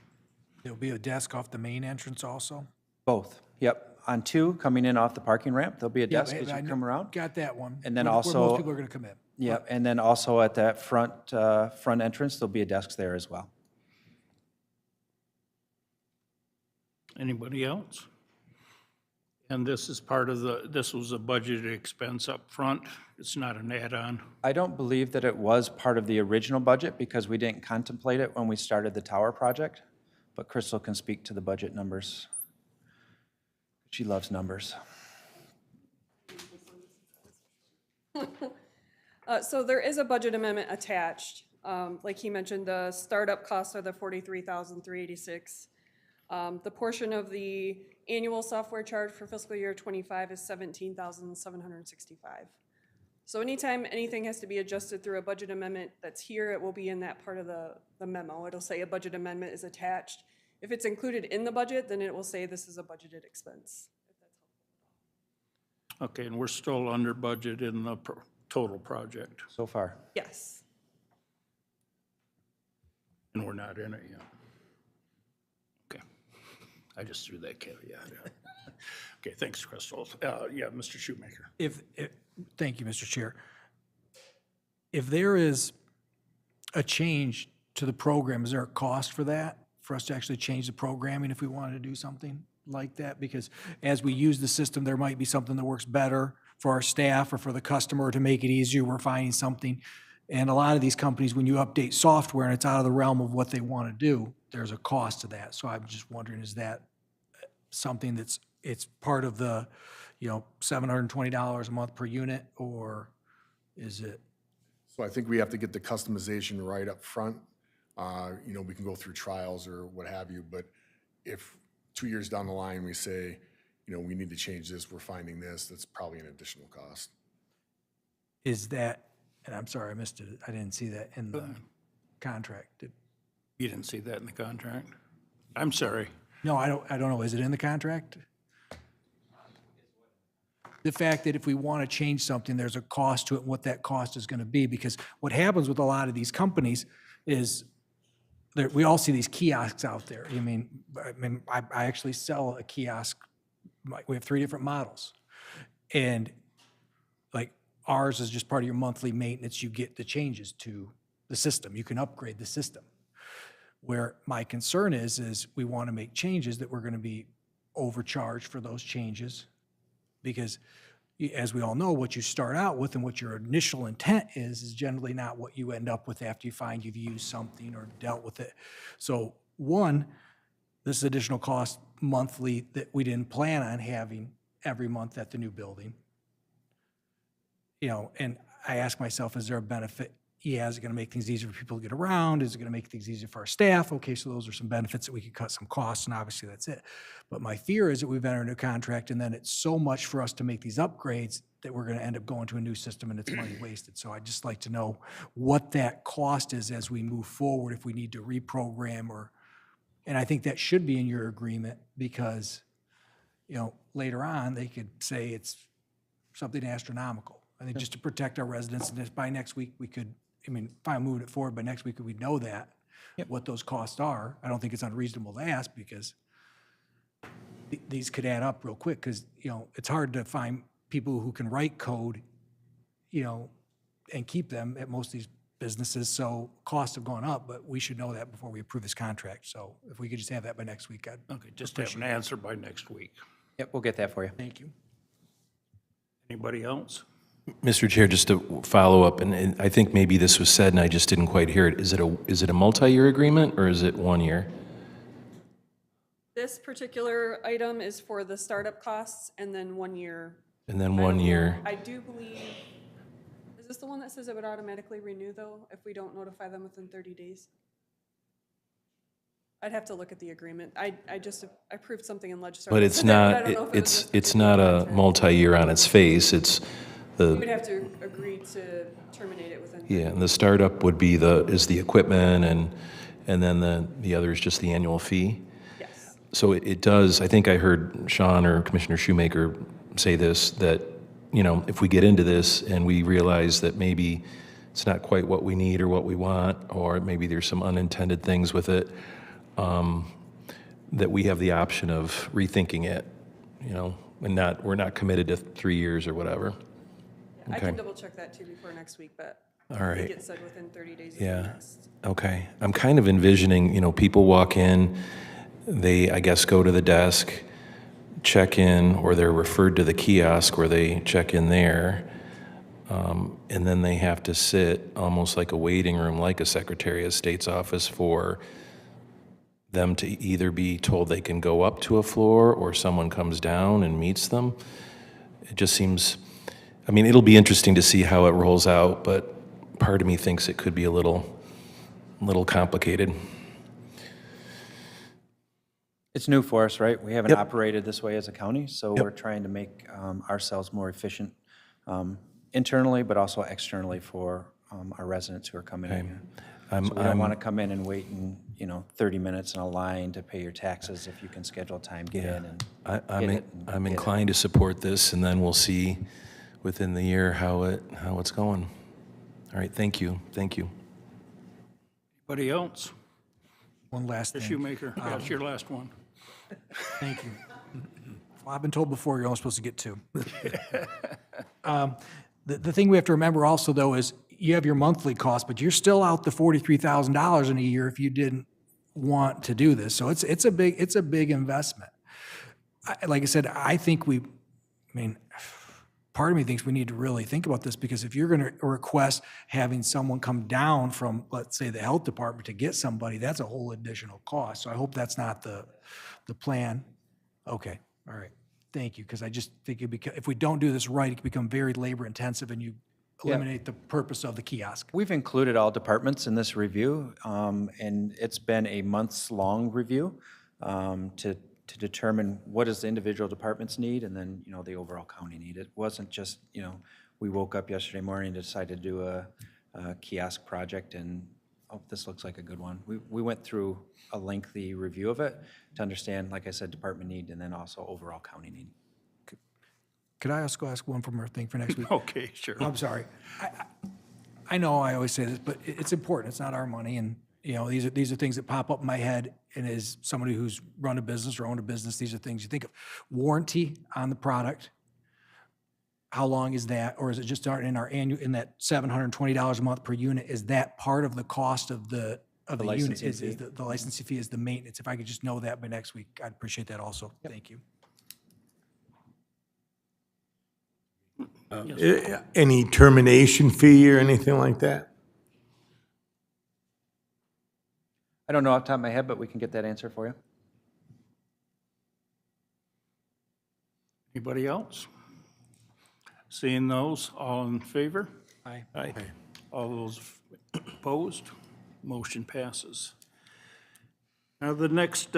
There'll be a desk off the main entrance also? Both, yep. On 2, coming in off the parking ramp, there'll be a desk as I you come around. Got that one. And then Where also- most people are going to come in. Yep, and then also at that front entrance, there'll be a desk there as well. Anybody else? And this is part of this was a budgeted expense up front. It's not an add-on. I don't believe that it was part of the original budget because we didn't contemplate it when we started the tower project, but Crystal can speak to the budget numbers. She loves numbers. So there is a budget amendment attached. Like he mentioned, the startup costs are the $43,386. The portion of the annual software charge for fiscal year '25 is $17,765. So anytime anything has to be adjusted through a budget amendment that's here, it will be in that part of the memo. It'll say a budget amendment is attached. If it's included in the budget, then it will say this is a budgeted expense. Okay, and we're still under budget in the total project, So far. Yes. and we're not in it yet. Okay, I just threw that caveat out. Okay, thanks, Crystal. Yeah, Mr. Shoemaker. Thank you, Mr. Chair. If there is a change to the program, is there a cost for that? For us to actually change the programming if we wanted to do something like that? Because as we use the system, there might be something that works better for our staff or for the customer to make it easier. We're finding something. And a lot of these companies, when you update software and it's out of the realm of what they want to do, there's a cost to that. So I'm just wondering, is that something it's part of the, $720 a month per unit, or is it? So I think we have to get the customization right up front. We can go through trials or what have you, but if 2 years down the line, we say, we need to change this, we're finding this, that's probably an additional cost. Is that, and I'm sorry, I missed it, I didn't see that in the contract. You didn't see that in the contract? I'm sorry. No, I don't know, is it in the contract? The fact that if we want to change something, there's a cost to it, and what that cost is going to be, because what happens with a lot of these companies is, we all see these kiosks out there. I actually sell a kiosk, we have 3 different models. And like ours is just part of your monthly maintenance, you get the changes to the system, you can upgrade the system. Where my concern is we want to make changes that we're going to be overcharged for those changes. Because as we all know, what you start out with and what your initial intent is generally not what you end up with after you find you've used something or dealt with it. So one, this is additional cost monthly that we didn't plan on having every month at the new building. And I ask myself, is there a benefit? Yeah, is it going to make things easier for people to get around? Is it going to make things easier for our staff? Okay, so those are some benefits that we could cut some costs, and obviously that's it. But my fear is that we've entered a contract and then it's so much for us to make these upgrades that we're going to end up going to a new system and it's money wasted. So I'd just like to know what that cost is as we move forward, if we need to reprogram and I think that should be in your agreement because, later on they could say it's something astronomical. I think just to protect our residents, and by next week we could, if I'm moving it forward, by next week we'd know that, what those costs are. I don't think it's unreasonable to ask because these could add up real quick because, it's hard to find people who can write code, and keep them at most of these businesses. So costs have gone up, but we should know that before we approve this contract. So if we could just have that by next week, Okay, just have an answer by next week. Yep, we'll get that for you. thank you. Anybody else? Mr. Chair, just to follow up, and I think maybe this was said and I just didn't quite hear it. Is it a multi-year agreement or is it 1 year? This particular item is for the startup costs and then 1 year. And then 1 year? I do believe, is this the one that says it would automatically renew though, if we don't notify them within 30 days? I'd have to look at the agreement. I approved something in legislature. But it's not, it's not a multi-year on its face. It's You would the, have to agree to terminate it within. yeah, and the startup would be is the equipment and then the other is just the annual fee. Yes. So it does, I think I heard Sean or Commissioner Shoemaker say this, that, if we get into this and we realize that maybe it's not quite what we need or what we want, or maybe there's some unintended things with it, that we have the option of rethinking it, and we're not committed to 3 years or whatever. I Okay. can double check that too before next week, but All I right. think it said within 30 days. of the Yeah. next. Okay. I'm kind of envisioning, people walk in, they, I guess, go to the desk, check in, or they're referred to the kiosk where they check in there, and then they have to sit almost like a waiting room, like a Secretary of State's office, for them to either be told they can go up to a floor or someone comes down and meets them. It just seems, it'll be interesting to see how it rolls out, but part of me thinks it could be a little complicated. It's new for us, right? We haven't Yep. operated this way as a county, so we're trying to make ourselves more efficient internally, but also externally for our residents who are coming in here. So we don't want to come in and wait and 30 minutes in a line to pay your taxes if you can schedule time, get in and I'm, get it and I'm get it. inclined to support this, and then we'll see within the year how it's going. All right, thank you, thank you. Anybody else? One last The thing. shoemaker, that's your last one. Thank you. Well, I've been told before, you're only supposed to get two. The thing we have to remember also, though, is you have your monthly cost, but you're still out the $43,000 in a year if you didn't want to do this. So it's a big investment. Like I said, I mean, part of me thinks we need to really think about this, because if you're going to request having someone come down from, let's say, the health department to get somebody, that's a whole additional cost. So I hope that's not the plan. Okay, all right. Thank you, because I just think if we don't do this right, it can become very labor intensive and you eliminate the purpose of the kiosk. We've included all departments in this review, and it's been a months-long review to determine what does the individual departments need, and then, the overall county need. It wasn't just, we woke up yesterday morning and decided to do a kiosk project, and, oh, this looks like a good one. We went through a lengthy review of it to understand, like I said, department need, and then also overall county need. Could I also ask one more thing for next week? Okay, sure. I'm sorry. I know I always say this, but it's important. It's not our money, and these are things that pop up in my head. And as somebody who's run a business or owned a business, these are things you think of. Warranty on the product. How long is that, or is it just in our annual in that $720 a month per unit? Is that part of the cost of the unit? licensing Is fee. the licensing fee is the maintenance? If I could just know that by next week, I'd appreciate that also. Thank you. Any termination fee or anything like that? I don't know off the top of my head, but we can get that answer for you. Anybody else? Seeing those, all in favor? Aye. Aye. All those opposed? Motion passes. Now, the next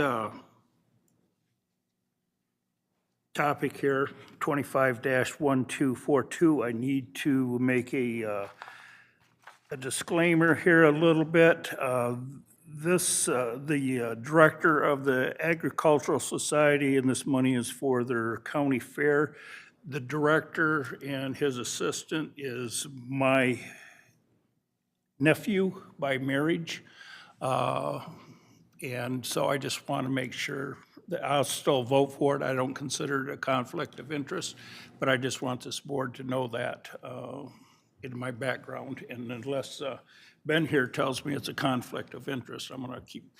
topic here, 25-1242, I need to make a disclaimer here a little bit. The director of the Agricultural Society, and this money is for their county fair. The director and his assistant is my nephew by marriage. And so I just want to make sure that I'll still vote for it. I don't consider it a conflict of interest, but I just want this board to know that in my background. And unless Ben here tells me it's a conflict of interest, I'm going to keep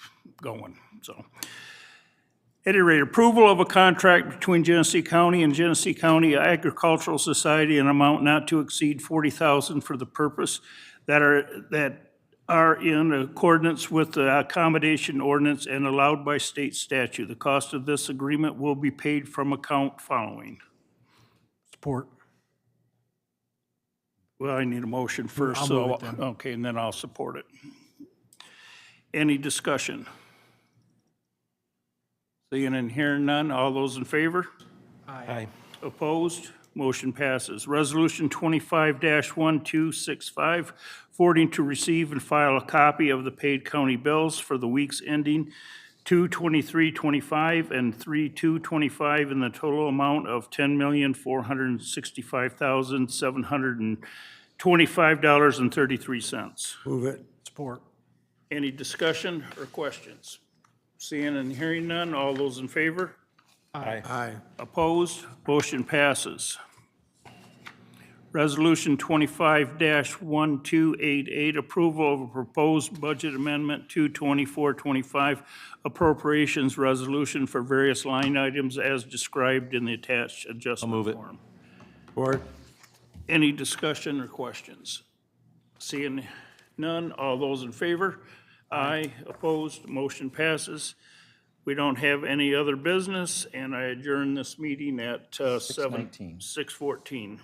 going, so. At any rate, approval of a contract between Genesee County and Genesee County Agricultural Society, an amount not to exceed $40,000 for the purpose that are in accordance with the accommodation ordinance and allowed by state statute. The cost of this agreement will be paid from account following. Support. Well, I need a motion first, I'll so, move it then. okay, and then I'll support it. Any discussion? Seeing and hearing none, all those in favor? Aye. Opposed? Motion passes. Resolution 25-1265, forwarding to receive and file a copy of the paid county bills for the weeks ending 2/23/25 and 3/2/25 in the total amount of $10,465,725.33. Move it. Support. Any discussion or questions? Seeing and hearing none, all those in favor? Aye. Opposed? Motion passes. Resolution 25-1288, approval of a proposed budget amendment to 24-25 appropriations resolution for various line items as described in the attached adjustment form. Support. Any discussion or questions? Seeing none, all those in favor? Aye. Opposed? Motion passes. We don't have any other business, and I adjourn this meeting at 6:14.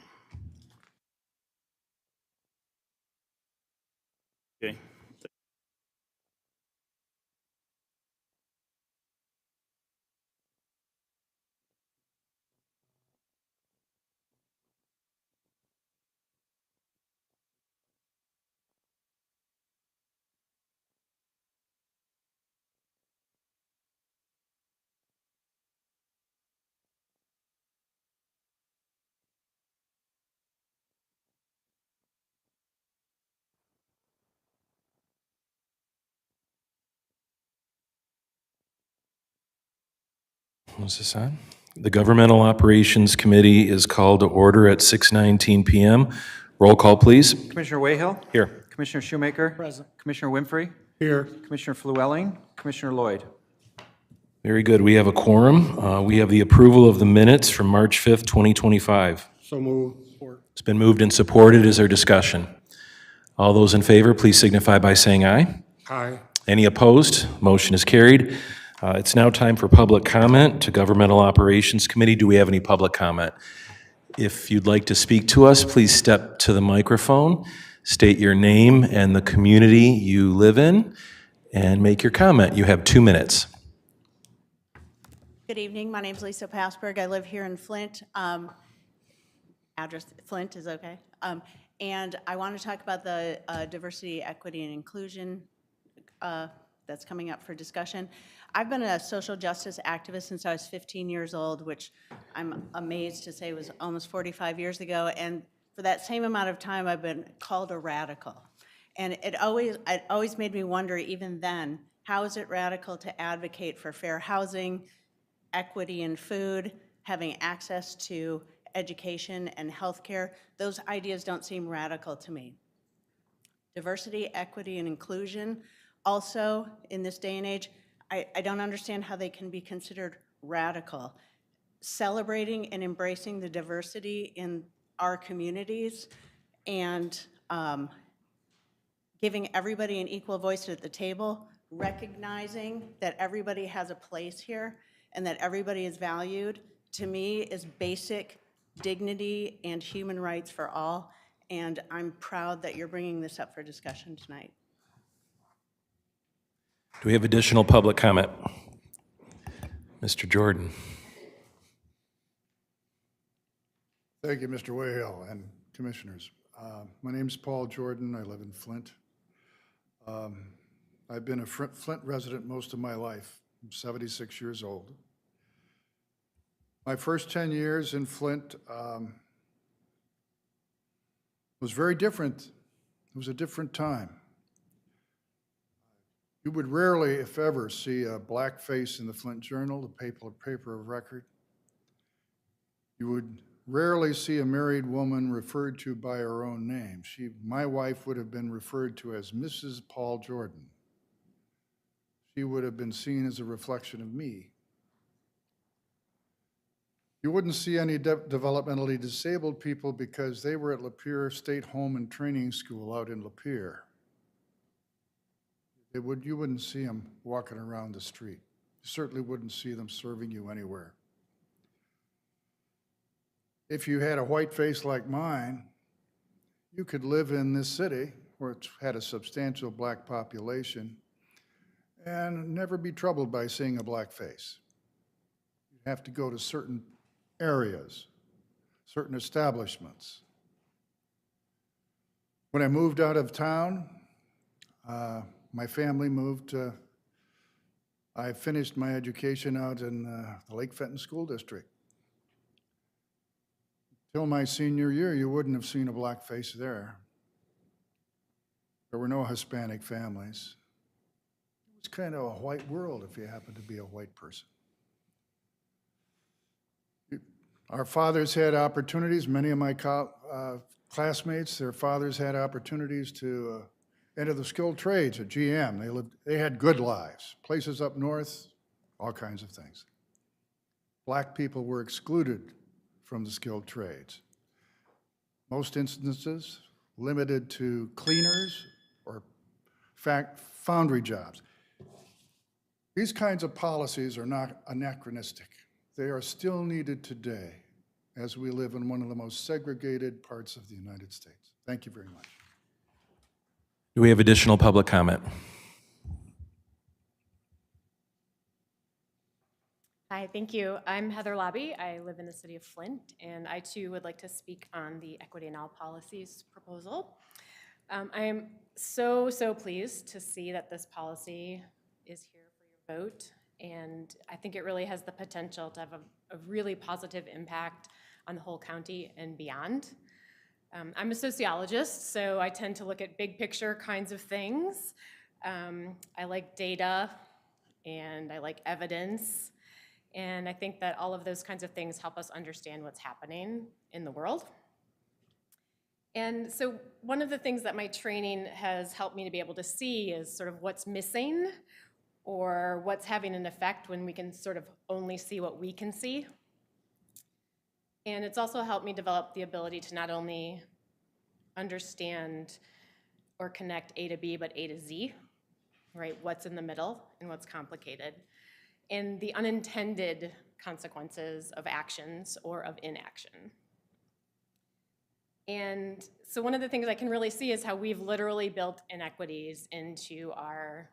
Okay. Is this on? The Governmental Operations Committee is called to order at 6:19 PM. Roll call, please. Commissioner Wayhill? Here. Commissioner Shoemaker? Present. Commissioner Winfrey? Here. Commissioner Flewelling? Commissioner Lloyd? Very good. We have a quorum. We have the approval of the minutes from March 5th, 2025. So move. It's been moved and supported. Is there discussion? All those in favor, please signify by saying aye. Aye. Any opposed? Motion is carried. It's now time for public comment to Governmental Operations Committee. Do we have any public comment? If you'd like to speak to us, please step to the microphone, state your name and the community you live in, and make your comment. You have 2 minutes. Good evening. My name's Lisa Passberg. I live here in Flint. Address Flint is okay. And I want to talk about the diversity, equity, and inclusion that's coming up for discussion. I've been a social justice activist since I was 15 years old, which I'm amazed to say was almost 45 years ago. And for that same amount of time, I've been called a radical. And it always made me wonder, even then, how is it radical to advocate for fair housing, equity in food, having access to education and healthcare? Those ideas don't seem radical to me. Diversity, equity, and inclusion, also in this day and age, I don't understand how they can be considered radical. Celebrating and embracing the diversity in our communities and giving everybody an equal voice at the table, recognizing that everybody has a place here and that everybody is valued, to me is basic dignity and human rights for all. And I'm proud that you're bringing this up for discussion tonight. Do we have additional public comment? Mr. Jordan. Thank you, Mr. Wayhill and commissioners. My name's Paul Jordan. I live in Flint. I've been a Flint resident most of my life. I'm 76 years old. My first 10 years in Flint was very different. It was a different time. You would rarely, if ever, see a black face in the Flint Journal, the paper of record. You would rarely see a married woman referred to by her own name. My wife would have been referred to as Mrs. Paul Jordan. She would have been seen as a reflection of me. You wouldn't see any developmentally disabled people because they were at Lapeer State Home and Training School out in Lapeer. You wouldn't see them walking around the street. You certainly wouldn't see them serving you anywhere. If you had a white face like mine, you could live in this city where it's had a substantial black population and never be troubled by seeing a black face. You'd have to go to certain areas, certain establishments. When I moved out of town, my family moved. I finished my education out in the Lake Fenton School District. Till my senior year, you wouldn't have seen a black face there. There were no Hispanic families. It was kind of a white world if you happened to be a white person. Our fathers had opportunities. Many of my classmates, their fathers had opportunities to enter the skilled trades at GM. They had good lives. Places up north, all kinds of things. Black people were excluded from the skilled trades. Most instances limited to cleaners or foundry jobs. These kinds of policies are not anachronistic. They are still needed today as we live in one of the most segregated parts of the United States. Thank you very much. Do we have additional public comment? Hi, thank you. I'm Heather Lobby. I live in the city of Flint, and I too would like to speak on the Equity in All Policies proposal. I am so pleased to see that this policy is here for your vote, and I think it really has the potential to have a really positive impact on the whole county and beyond. I'm a sociologist, so I tend to look at big picture kinds of things. I like data, and I like evidence, And I think that all of those kinds of things help us understand what's happening in the world. And so one of the things that my training has helped me to be able to see is sort of what's missing or what's having an effect when we can sort of only see what we can see. And it's also helped me develop the ability to not only understand or connect A to B, but A to Z, right? What's in the middle and what's complicated, and the unintended consequences of actions or of inaction. And so one of the things I can really see is how we've literally built inequities into our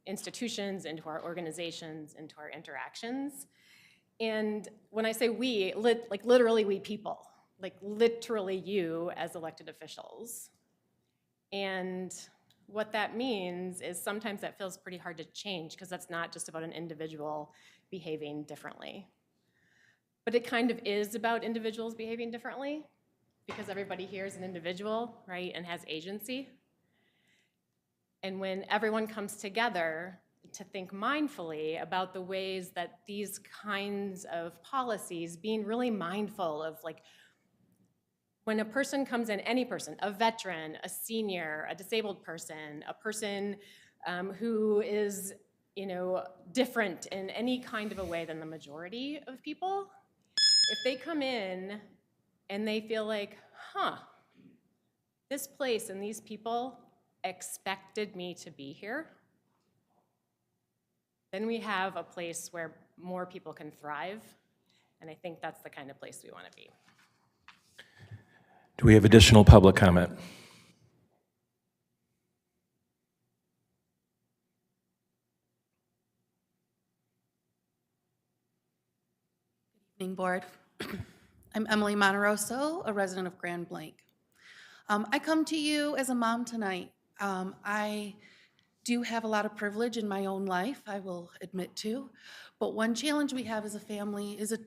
institutions, into our organizations, into our interactions. And when I say we, like literally we people, like literally you as elected officials. And what that means is sometimes that feels pretty hard to change because that's not just about an individual behaving differently. But it kind of is about individuals behaving differently because everybody here is an individual, right, and has agency. And when everyone comes together to think mindfully about the ways that these kinds of policies, being really mindful of like, when a person comes in, any person, a veteran, a senior, a disabled person, a person who is, different in any kind of a way than the majority of people, if they come in and they feel like, this place and these people expected me to be here, then we have a place where more people can thrive. And I think that's the kind of place we want to be. Do we have additional public comment? Evening, Board. I'm Emily Monterosso, a resident of Grand Blanc. I come to you as a mom tonight. I do have a lot of privilege in my own life, I will admit to, but one challenge we have as a family is a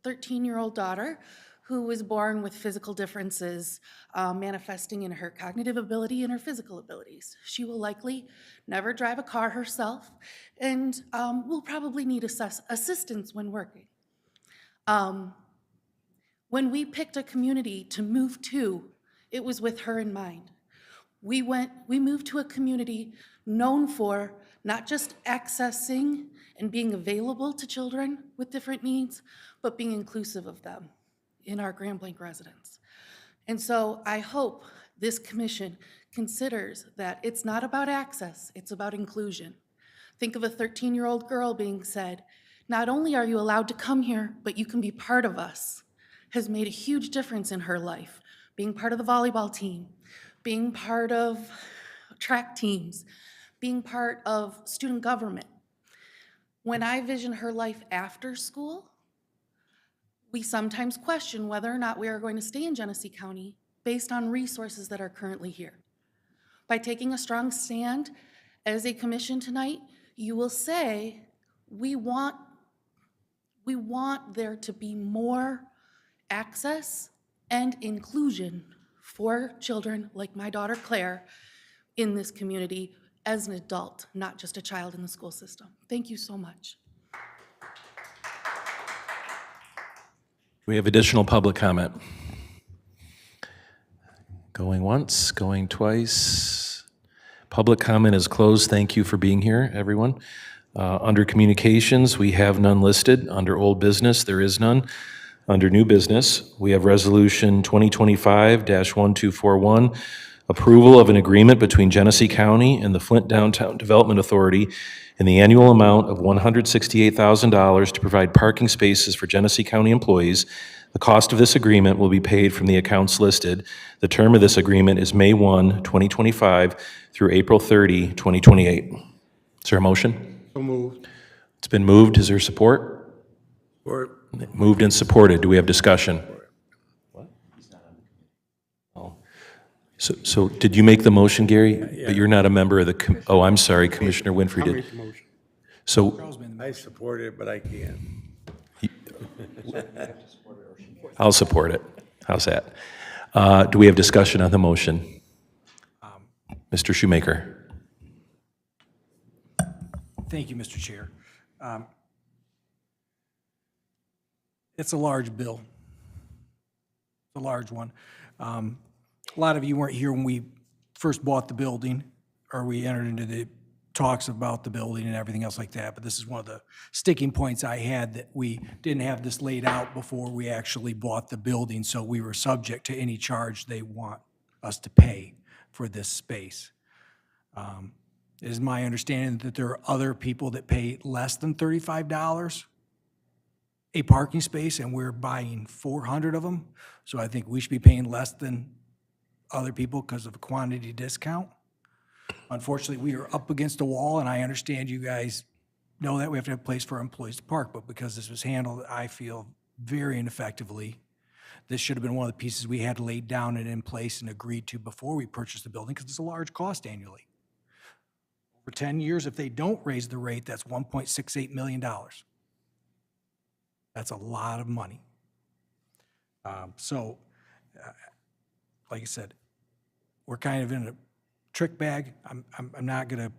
13-year-old daughter who was born with physical differences manifesting in her cognitive ability and her physical abilities. She will likely never drive a car herself and will probably need assistance when working. When we picked a community to move to, it was with her in mind. We moved to a community known for not just accessing and being available to children with different needs, but being inclusive of them in our Grand Blanc residents. And so I hope this commission considers that it's not about access, it's about inclusion. Think of a 13-year-old girl being said, not only are you allowed to come here, but you can be part of us, has made a huge difference in her life. Being part of the volleyball team, being part of track teams, being part of student government. When I vision her life after school, we sometimes question whether or not we are going to stay in Genesee County based on resources that are currently here. By taking a strong stand as a commission tonight, you will say, we want there to be more access and inclusion for children like my daughter Claire in this community as an adult, not just a child in the school system. Thank you so much. We have additional public comment. Going once, going twice. Public comment is closed. Thank you for being here, everyone. Under communications, we have none listed. Under old business, there is none. Under new business, we have Resolution 2025-1241, approval of an agreement between Genesee County and the Flint Downtown Development Authority in the annual amount of $168,000 to provide parking spaces for Genesee County employees. The cost of this agreement will be paid from the accounts listed. The term of this agreement is May 1, 2025 through April 30, 2028. Is there a motion? So moved. It's been moved. Is there support? Support. Moved and supported. Do we have discussion? What? Oh. So did you make the motion, Gary? Yeah. But you're not a member of the, oh, I'm sorry, Commissioner Winfrey I'll did. make the motion. So I support it, but I can't. I'll support it. How's that? Do we have discussion on the motion? Mr. Shoemaker. Thank you, Mr. Chair. It's a large bill. It's a large one. A lot of you weren't here when we first bought the building, or we entered into the talks about the building and everything else like that, but this is one of the sticking points I had, that we didn't have this laid out before we actually bought the building, so we were subject to any charge they want us to pay for this space. It is my understanding that there are other people that pay less than $35 a parking space, and we're buying 400 of them, so I think we should be paying less than other people because of a quantity discount. Unfortunately, we are up against a wall, and I understand you guys know that we have to have a place for our employees to park, but because this was handled, I feel, very ineffectively, this should have been one of the pieces we had laid down and in place and agreed to before we purchased the building, because it's a large cost annually. For 10 years, if they don't raise the rate, that's $1.68 million. That's a lot of money. Like I said, we're kind of in a trick bag. I'm not going to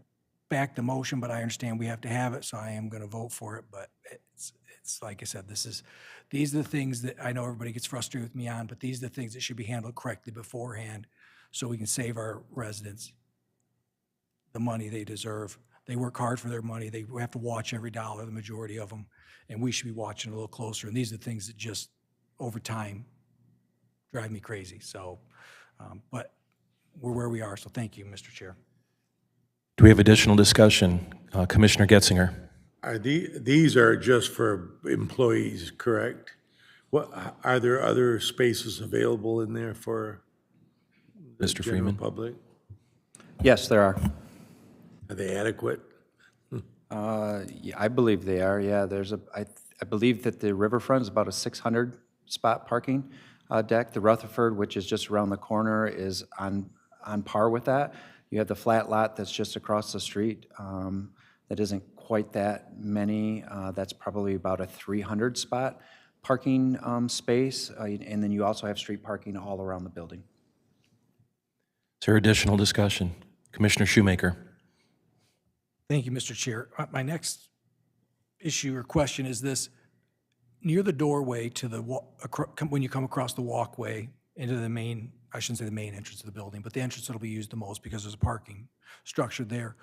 back the motion, but I understand we have to have it, so I am going to vote for it. But it's like I said, these are the things that I know everybody gets frustrated with me on, but these are the things that should be handled correctly beforehand, so we can save our residents the money they deserve. They work hard for their money. They have to watch every dollar, the majority of them, and we should be watching a little closer. And these are the things that just, over time, drive me crazy. So, but we're where we are, so thank you, Mr. Chair. Do we have additional discussion? Commissioner Getzinger? These are just for employees, correct? What, are there other spaces available in there for the Mr. general Freeman? public? Yes, there are. Are they adequate? Yeah, I believe they are, yeah. I believe that the riverfront is about a 600 spot parking deck. The Rutherford, which is just around the corner, is on par with that. You have the flat lot that's just across the street. That isn't quite that many. That's probably about a 300 spot parking space. And then you also have street parking all around the building. Is there additional discussion? Commissioner Shoemaker? Thank you, Mr. Chair. My next issue or question is this: near the doorway to the, when you come across the walkway into the main, I shouldn't say the main entrance of the building, but the entrance that'll be used the most because there's a parking structure there.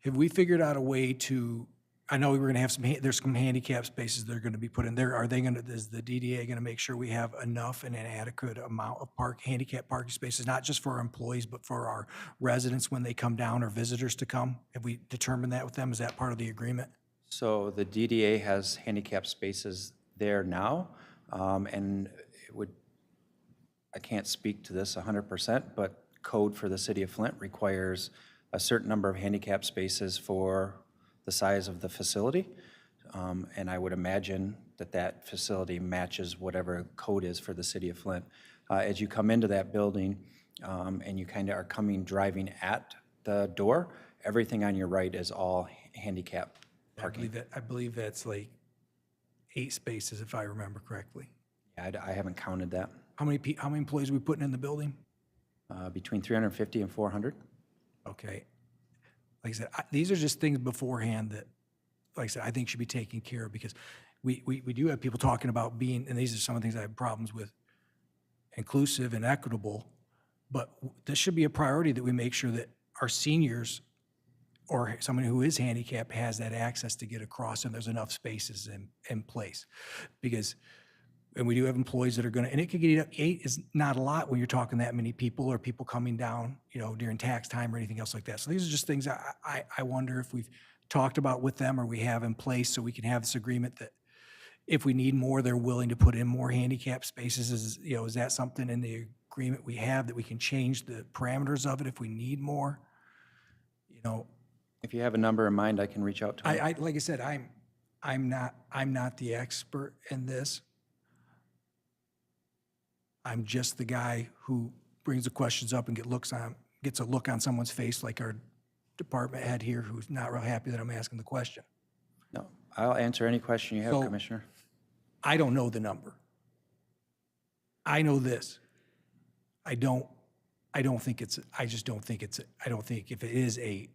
Have we figured out a way to, I know we're gonna have there's some handicap spaces that are gonna be put in there. Are they gonna, is the DDA gonna make sure we have enough and an adequate amount of handicap parking spaces, not just for our employees, but for our residents when they come down or visitors to come? Have we determined that with them? Is that part of the agreement? So the DDA has handicap spaces there now, and I can't speak to this 100%, but code for the city of Flint requires a certain number of handicap spaces for the size of the facility, and I would imagine that that facility matches whatever code is for the city of Flint. As you come into that building, and you kind of are driving at the door, everything on your right is all handicap parking. I believe that's like 8 spaces, if I remember correctly. Yeah, I haven't counted that. How many employees are we putting in the building? Between 350 and 400. Okay. Like I said, these are just things beforehand that, like I said, I think should be taken care of, because we do have people talking about being, and these are some of the things I have problems with, inclusive and equitable, but this should be a priority that we make sure that our seniors or someone who is handicapped has that access to get across, and there's enough spaces in place. Because, and we do have employees that are gonna, and it could get, 8 is not a lot when you're talking that many people, or people coming down, during tax time or anything else like that. So these are just things I wonder if we've talked about with them, or we have in place, so we can have this agreement that if we need more, they're willing to put in more handicap spaces. Is that something in the agreement we have, that we can change the parameters of it if we need more? If you have a number in mind, I can reach out to them. Like I said, I'm not the expert in this. I'm just the guy who brings the questions up and gets a look on someone's face, like our department head here, who's not real happy that I'm asking the question. No, I'll answer any question you have, So- Commissioner. I don't know the number. I know this. I don't think if it is 8,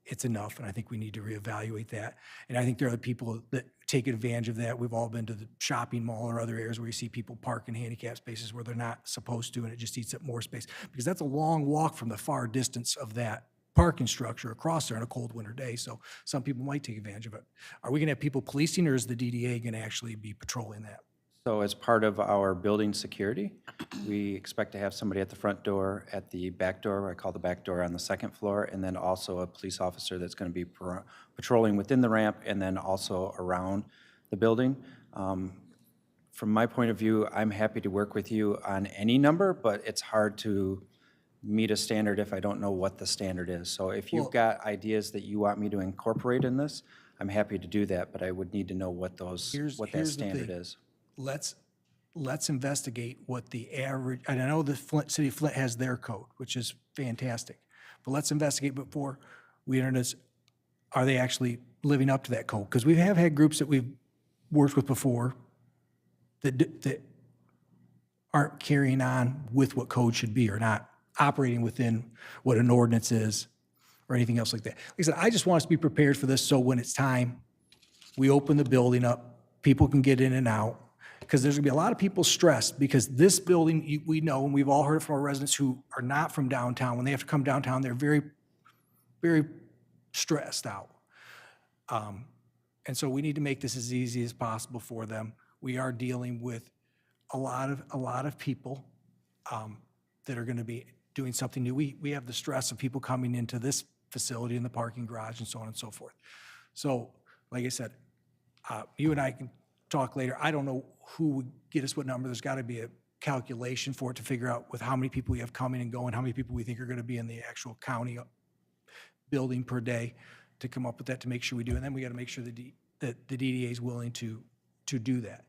it's enough, and I think we need to reevaluate that. And I think there are people that take advantage of that. We've all been to the shopping mall or other areas where you see people park in handicap spaces where they're not supposed to, and it just eats up more space. Because that's a long walk from the far distance of that parking structure across there on a cold winter day, so some people might take advantage of it. Are we gonna have people policing, or is the DDA gonna actually be patrolling that? So as part of our building security, we expect to have somebody at the front door, at the back door, I call the back door on the second floor, and then also a police officer that's going to be patrolling within the ramp and then also around the building. From my point of view, I'm happy to work with you on any number, but it's hard to meet a standard if I don't know what the standard is. So if you've got ideas that you want me to incorporate in this, I'm happy to do that, but I would need to know what that Here's the standard thing. is. Let's investigate what the average, and I know the City of Flint has their code, which is fantastic, but let's investigate before we enter this, are they actually living up to that code? Because we have had groups that we've worked with before that aren't carrying on with what code should be, or not operating within what an ordinance is, or anything else like that. Like I said, I just want us to be prepared for this, so when it's time, we open the building up, people can get in and out, because there's gonna be a lot of people stressed, because this building, we know, and we've all heard it from our residents who are not from downtown, when they have to come downtown, they're very, very stressed out. And so we need to make this as easy as possible for them. We are dealing with a lot of people that are gonna be doing something new. We have the stress of people coming into this facility in the parking garage and so on and so forth. So, like I said, you and I can talk later. I don't know who would get us what number. There's got to be a calculation for it to figure out with how many people we have coming and going, how many people we think are going to be in the actual county building per day, to come up with that, to make sure we do. And then we got to make sure that the DDA is willing to do that.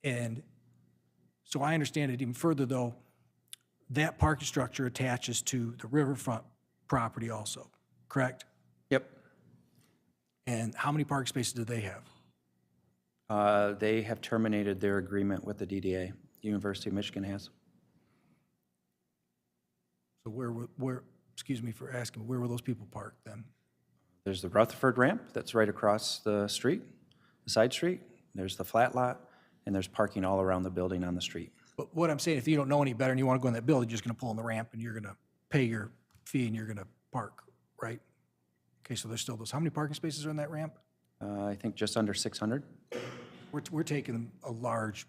And so I understand it even further, though, that parking structure attaches to the riverfront property also, correct? Yep. And how many parking spaces do they have? They have terminated their agreement with the DDA. University of Michigan has. So where, excuse me for asking, where will those people park then? There's the Rutherford ramp that's right across the street, the side street. There's the flat lot, and there's parking all around the building on the street. But what I'm saying, if you don't know any better and you want to go in that building, you're just going to pull in the ramp and you're going to pay your fee and you're going to park, right? Okay, so there's still those. How many parking spaces are in that ramp? I think just under 600. We're taking a large,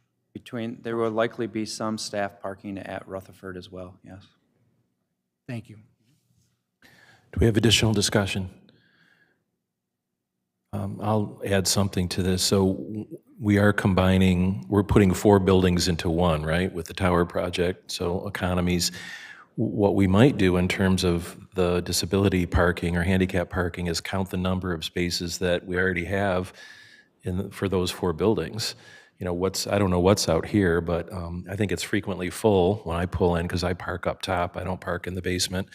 There will likely be some staff parking at Rutherford as well, yes. thank you. Do we have additional discussion? I'll add something to this. So we are combining, we're putting 4 buildings into one, right, with the tower project, so economies. What we might do in terms of the disability parking or handicap parking is count the number of spaces that we already have for those 4 buildings. You know, I don't know what's out here, but I think it's frequently full when I pull in, because I park up top, I don't park in the basement.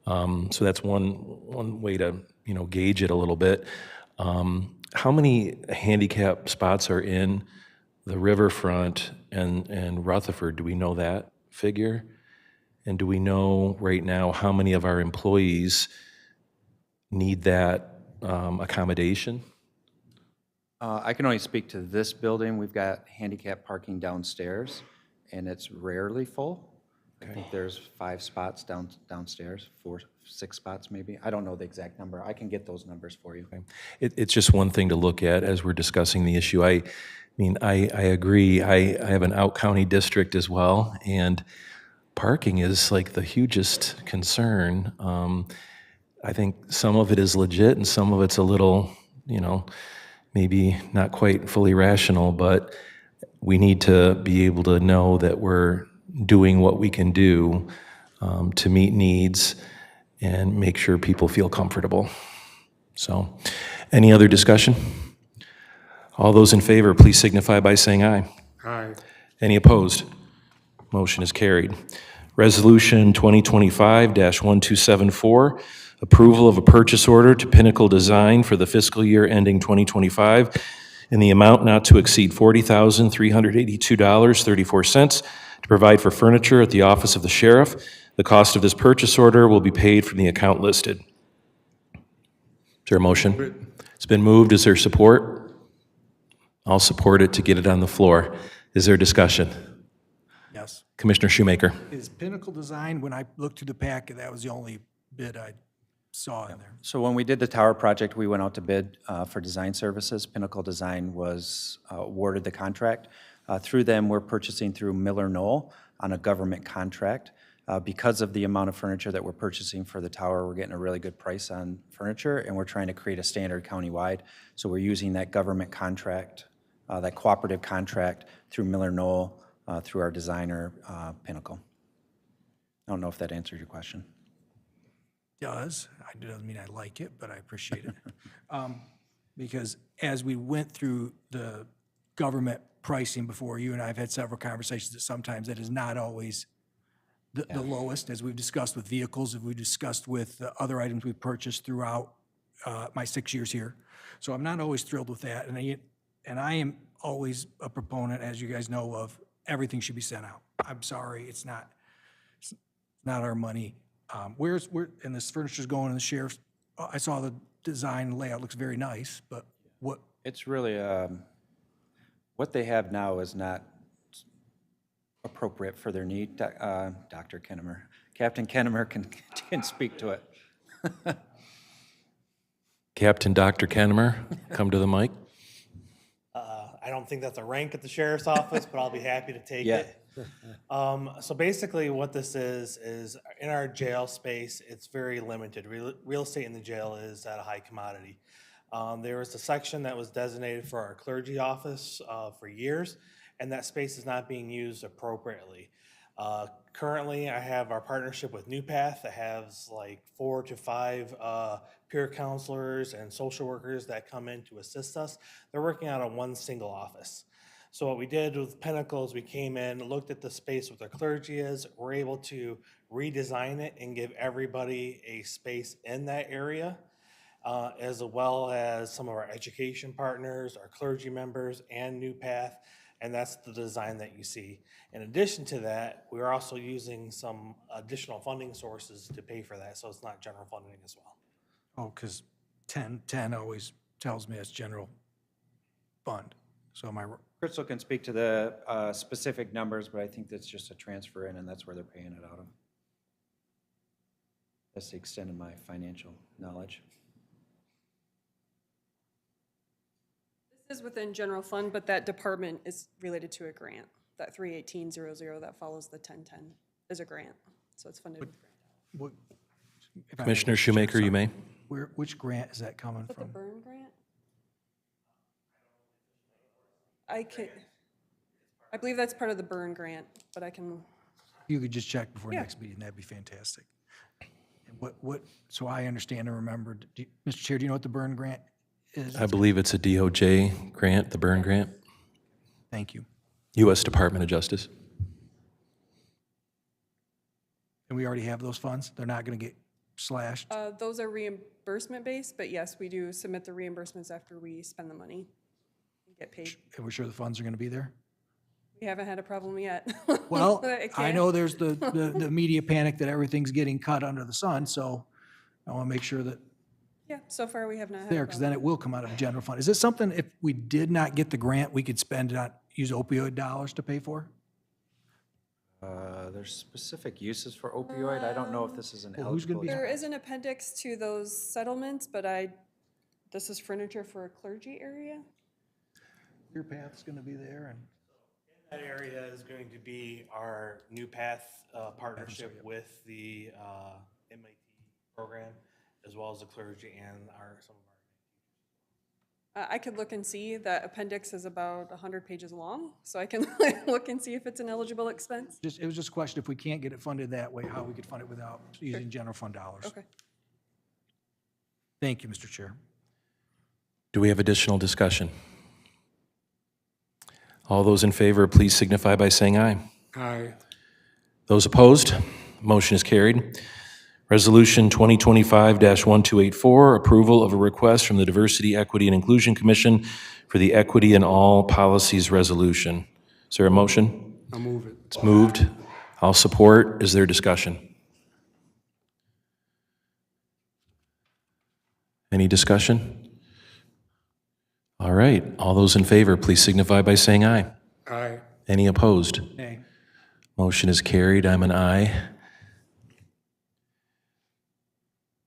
So that's one way to, gauge it a little bit. How many handicap spots are in the riverfront and Rutherford? Do we know that figure? And do we know right now how many of our employees need that accommodation? I can only speak to this building. We've got handicap parking downstairs, and it's rarely full. I think there's 5 spots downstairs, 6 spots maybe. I don't know the exact number. I can get those numbers for you. It's just one thing to look at as we're discussing the issue. I agree. I have an out-county district as well, and parking is like the hugest concern. I think some of it is legit and some of it's a little, maybe not quite fully rational, but we need to be able to know that we're doing what we can do to meet needs and make sure people feel comfortable. So, any other discussion? All those in favor, please signify by saying aye. Aye. Any opposed? Motion is carried. Resolution 2025-1274, approval of a purchase order to Pinnacle Design for the fiscal year ending 2025 in the amount not to exceed $40,382.34 to provide for furniture at the office of the sheriff. The cost of this purchase order will be paid from the account listed. there a motion? It's been moved. Is there support? I'll support it to get it on the floor. Is there discussion? Yes. Commissioner Shoemaker. Is Pinnacle Design, when I looked through the packet, that was the only bid I saw in there. So when we did the tower project, we went out to bid for design services. Pinnacle Design was awarded the contract. Through them, we're purchasing through Miller Knoll on a government contract. Because of the amount of furniture that we're purchasing for the tower, we're getting a really good price on furniture, and we're trying to create a standard countywide. So we're using that government contract, that cooperative contract through Miller Knoll, through our designer, Pinnacle. I don't know if that answered your question. Does. It doesn't mean I like it, but I appreciate it. Because as we went through the government pricing before, you and I have had several conversations that sometimes it is not always the lowest, as we've discussed with vehicles, as we've discussed with the other items we've purchased throughout my 6 years here. So I'm not always thrilled with that. And I am always a proponent, as you guys know, of everything should be sent out. I'm sorry, it's not our money. And this furniture's going in the sheriff's, I saw the design and layout, looks very nice, but what? It's really, what they have now is not appropriate for their need. Dr. Kennemer, Captain Kennemer can speak to it. Captain Dr. Kennemer, come to the mic. I don't think that's a rank at the sheriff's office, but I'll be happy to take it. So basically what this is in our jail space, it's very limited. Real estate in the jail is at a high commodity. There was a section that was designated for our clergy office for years, and that space is not being used appropriately. Currently, I have our partnership with New Path that has like 4 to 5 peer counselors and social workers that come in to assist us. They're working out of one single office. So what we did with Pinnacle is we came in, looked at the space where the clergy is, we're able to redesign it and give everybody a space in that area, as well as some of our education partners, our clergy members, and New Path, and that's the design that you see. In addition to that, we're also using some additional funding sources to pay for that, so it's not general funding as well. Oh, because 10 always tells me it's general fund. So am I, Crystal can speak to the specific numbers, but I think that's just a transfer in, and that's where they're paying it out of. That's the extent of my financial knowledge. This is within general fund, but that department is related to a grant. That 31800 that follows the 1010 is a grant, so it's funded with grant. what? if I may, Commissioner Mr. Shoemaker, Chair, you may. Which grant is that coming Is that the from? burn grant? I believe that's part of the burn grant, but I can, You could just check before Yeah. next meeting, that'd be fantastic. And so I understand and remember, Mr. Chair, do you know what the burn grant is? I believe it's a DOJ grant, the burn grant, Thank you. U.S. Department of Justice. And we already have those funds? They're not going to get slashed? those are reimbursement based, but yes, we do submit the reimbursements after we spend the money and get paid. And we're sure the funds are going to be there? We haven't had a problem yet. Well, It I can't. know there's the media panic that everything's getting cut under the sun, so I want to make sure that Yeah, so far we have not had a there, because then problem. it will come out of the general fund. Is this something, if we did not get the grant, we could spend it on, use opioid dollars to pay for? There's specific uses for opioid. I don't know if this is an Well, who's gonna eligible. be- There is an appendix to those settlements, but this is furniture for a clergy area. Your path's going to be there, and That area is going to be our New Path partnership with the MIT program, as well as the clergy and some of our. I could look and see, that appendix is about 100 pages long, so I can look and see if it's an eligible expense. it was just a question, if we can't get it funded that way, how we could fund it without using general fund dollars. Okay. Thank you, Mr. Chair. Do we have additional discussion? All those in favor, please signify by saying aye. Aye. Those opposed, motion is carried. Resolution 2025-1284, approval of a request from the Diversity, Equity, and Inclusion Commission for the Equity in All Policies Resolution. Is there a motion? I'll move it. It's moved. I'll support. Is there discussion? Any discussion? All right, all those in favor, please signify by saying aye. Aye. Any opposed? Nay. Motion is carried. I'm an aye.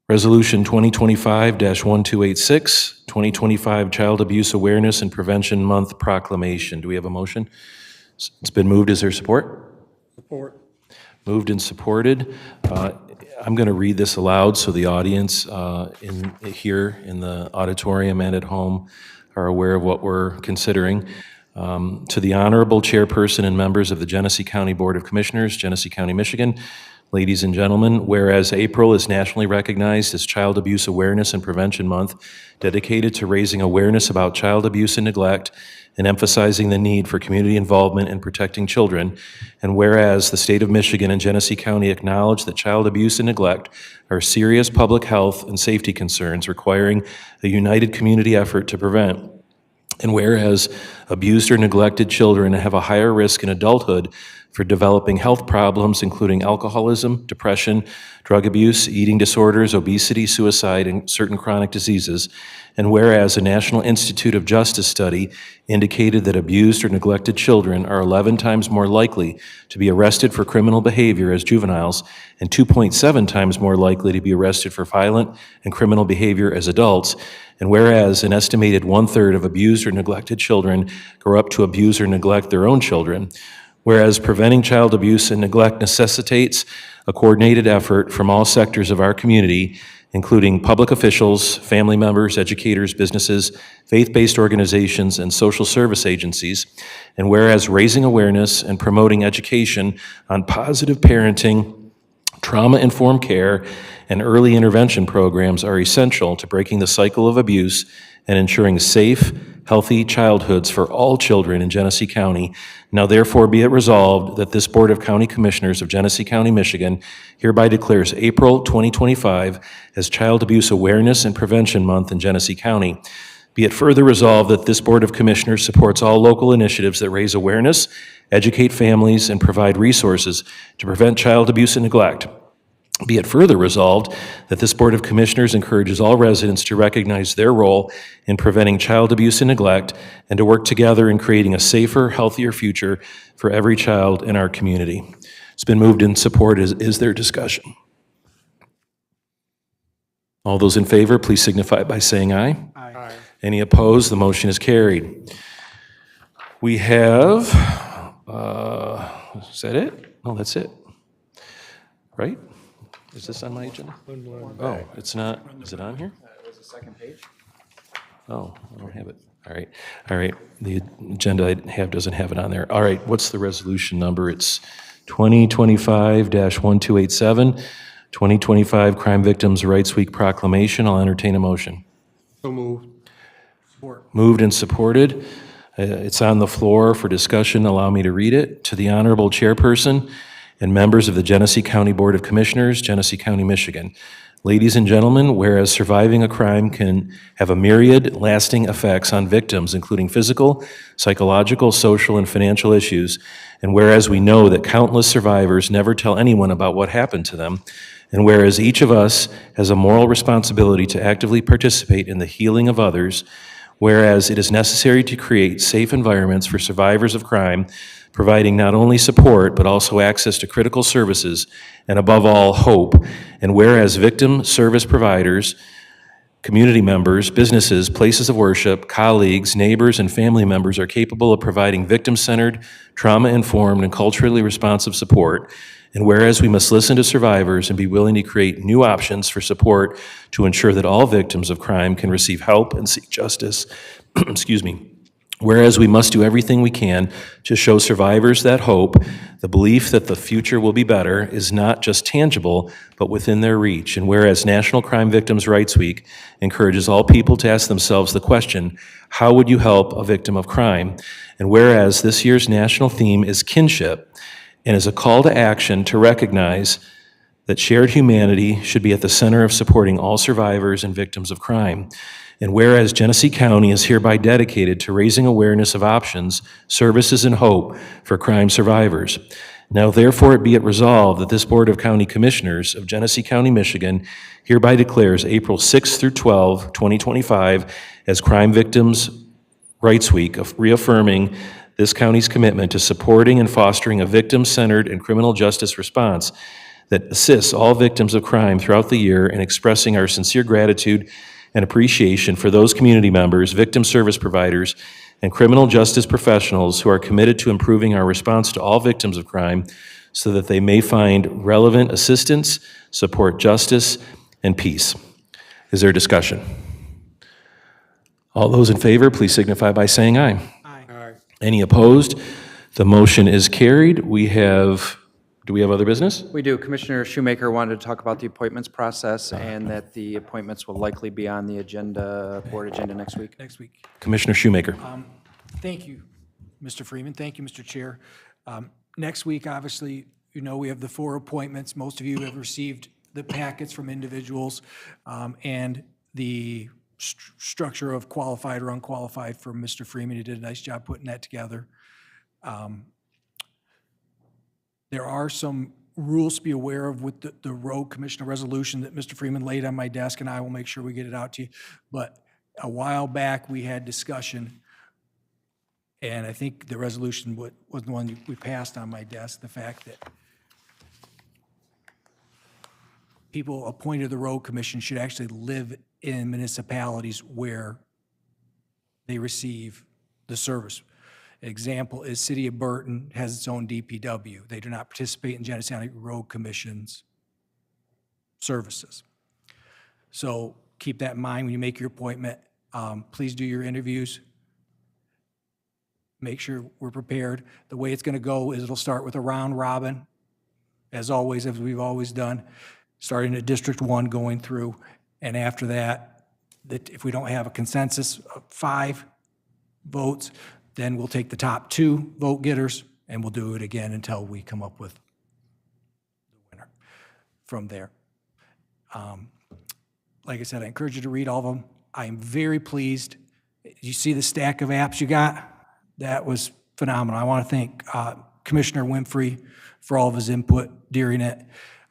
Resolution 2025-1286, 2025 Child Abuse Awareness and Prevention Month Proclamation. Do we have a motion? It's been moved. Is there support? Support. Moved and supported. I'm going to read this aloud so the audience here in the auditorium and at home are aware of what we're considering. To the Honorable Chairperson and members of the Genesee County Board of Commissioners, Genesee County, Michigan, ladies and gentlemen, whereas April is nationally recognized as Child Abuse Awareness and Prevention Month, dedicated to raising awareness about child abuse and neglect and emphasizing the need for community involvement in protecting children, and whereas the state of Michigan and Genesee County acknowledge that child abuse and neglect are serious public health and safety concerns requiring a united community effort to prevent, and whereas abused or neglected children have a higher risk in adulthood for developing health problems, including alcoholism, depression, drug abuse, eating disorders, obesity, suicide, and certain chronic diseases, and whereas a National Institute of Justice study indicated that abused or neglected children are 11 times more likely to be arrested for criminal behavior as juveniles and 2.7 times more likely to be arrested for violent and criminal behavior as adults, and whereas an estimated 1/3 of abused or neglected children grow up to abuse or neglect their own children, whereas preventing child abuse and neglect necessitates a coordinated effort from all sectors of our community, including public officials, family members, educators, businesses, faith-based organizations, and social service agencies, and whereas raising awareness and promoting education on positive parenting, trauma-informed care, and early intervention programs are essential to breaking the cycle of abuse and ensuring safe, healthy childhoods for all children in Genesee County. Now therefore be it resolved that this Board of County Commissioners of Genesee County, Michigan hereby declares April 2025 as Child Abuse Awareness and Prevention Month in Genesee County. Be it further resolved that this Board of Commissioners supports all local initiatives that raise awareness, educate families, and provide resources to prevent child abuse and neglect. Be it further resolved that this Board of Commissioners encourages all residents to recognize their role in preventing child abuse and neglect and to work together in creating a safer, healthier future for every child in our community. It's been moved in support. Is there discussion? All those in favor, please signify by saying aye. Aye. Any opposed? The motion is carried. We have, is that it? No, that's it. Right? Is this on my agenda? Oh, it's not. Is it on here? It was the second page. Oh, I don't have it. All right. The agenda I have doesn't have it on there. All right, what's the resolution number? It's 2025-1287, 2025 Crime Victims' Rights Week Proclamation. I'll entertain a motion. So moved. Moved and supported. It's on the floor for discussion. Allow me to read it. To the Honorable Chairperson and members of the Genesee County Board of Commissioners, Genesee County, Michigan. Ladies and gentlemen, whereas surviving a crime can have a myriad lasting effects on victims, including physical, psychological, social, and financial issues, and whereas we know that countless survivors never tell anyone about what happened to them, and whereas each of us has a moral responsibility to actively participate in the healing of others, whereas it is necessary to create safe environments for survivors of crime, providing not only support, but also access to critical services, and above all, hope. And whereas victim service providers, community members, businesses, places of worship, colleagues, neighbors, and family members are capable of providing victim-centered, trauma-informed, and culturally responsive support. And whereas we must listen to survivors and be willing to create new options for support to ensure that all victims of crime can receive help and seek justice, excuse me. Whereas we must do everything we can to show survivors that hope, the belief that the future will be better is not just tangible, but within their reach. And whereas National Crime Victims' Rights Week encourages all people to ask themselves the question, how would you help a victim of crime? And whereas this year's national theme is kinship and is a call to action to recognize that shared humanity should be at the center of supporting all survivors and victims of crime. And whereas Genesee County is hereby dedicated to raising awareness of options, services, and hope for crime survivors. Now therefore be it resolved that this Board of County Commissioners of Genesee County, Michigan hereby declares April 6 through 12, 2025 as Crime Victims' Rights Week, of reaffirming this county's commitment to supporting and fostering a victim-centered and criminal justice response that assists all victims of crime throughout the year, and expressing our sincere gratitude and appreciation for those community members, victim service providers, and criminal justice professionals who are committed to improving our response to all victims of crime so that they may find relevant assistance, support justice, and peace. Is there discussion? All those in favor, please signify by saying aye. Aye. Any opposed? The motion is carried. Do we have other business? We do. Commissioner Shoemaker wanted to talk about the appointments process and that the appointments will likely be on the agenda, board agenda next week. Next week. Commissioner Shoemaker. Thank you, Mr. Freeman. Thank you, Mr. Chair. Next week, obviously, you know, we have the 4 appointments. Most of you have received the packets from individuals and the structure of qualified or unqualified from Mr. Freeman. He did a nice job putting that together. There are some rules to be aware of with the road commissioner resolution that Mr. Freeman laid on my desk, and I will make sure we get it out to you. But a while back, we had discussion, and I think the resolution was the one we passed on my desk, the fact that people appointed to the road commission should actually live in municipalities where they receive the service. Example is City of Burton has its own DPW. They do not participate in Genesee County Road Commission's services. So keep that in mind when you make your appointment. Please do your interviews. Make sure we're prepared. The way it's going to go is it'll start with a round robin, as always, as we've always done, starting at District 1 going through. And after that, if we don't have a consensus of 5 votes, then we'll take the top 2 vote getters, and we'll do it again until we come up with the winner from there. Like I said, I encourage you to read all of them. I am very pleased. You see the stack of apps you got? That was phenomenal. I want to thank Commissioner Winfrey for all of his input during it.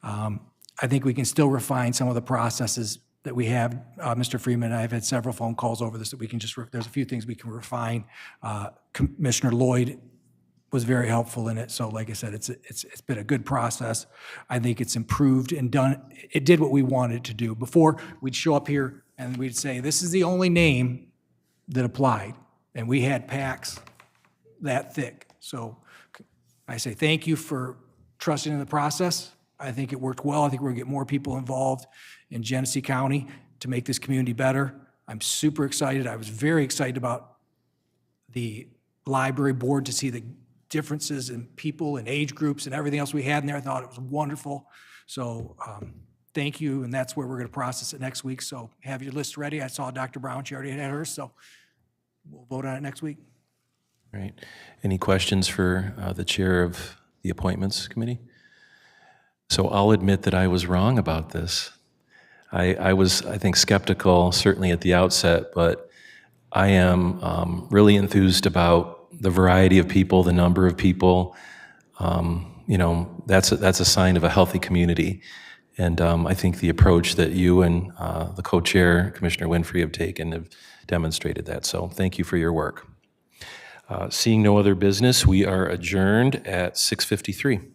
I think we can still refine some of the processes that we have. Mr. Freeman and I have had several phone calls over this that we can just, there's a few things we can refine. Commissioner Lloyd was very helpful in it. So like I said, it's been a good process. I think it's improved and done. It did what we wanted to do. Before, we'd show up here and we'd say, this is the only name that applied. And we had packs that thick. So I say thank you for trusting in the process. I think it worked well. I think we're gonna get more people involved in Genesee County to make this community better. I'm super excited. I was very excited about the library board to see the differences in people and age groups and everything else we had in there. I thought it was wonderful. So thank you, and that's where we're gonna process it next week. So have your list ready. I saw Dr. Brown, she already had hers, so we'll vote on it next week. Right. Any questions for the chair of the appointments committee? So I'll admit that I was wrong about this. I was, I think, skeptical, certainly at the outset, but I am really enthused about the variety of people, the number of people. You know, that's a sign of a healthy community. And I think the approach that you and the co-chair, Commissioner Winfrey, have taken have demonstrated that. So thank you for your work. Seeing no other business, we are adjourned at 6:53.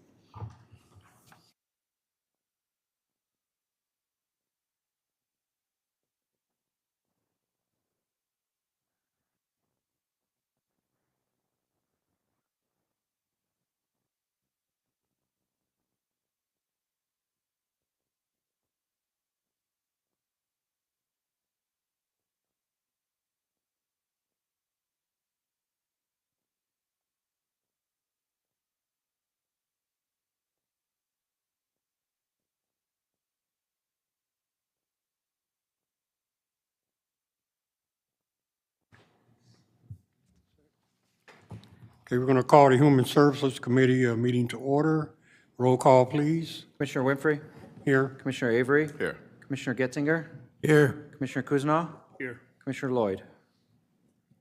Okay, we're going to call the Human Services Committee meeting to order. Roll call, please. Commissioner Winfrey? Here. Commissioner Avery? Here. Commissioner Getzinger? Here. Commissioner Kuzma? Here. Commissioner Lloyd?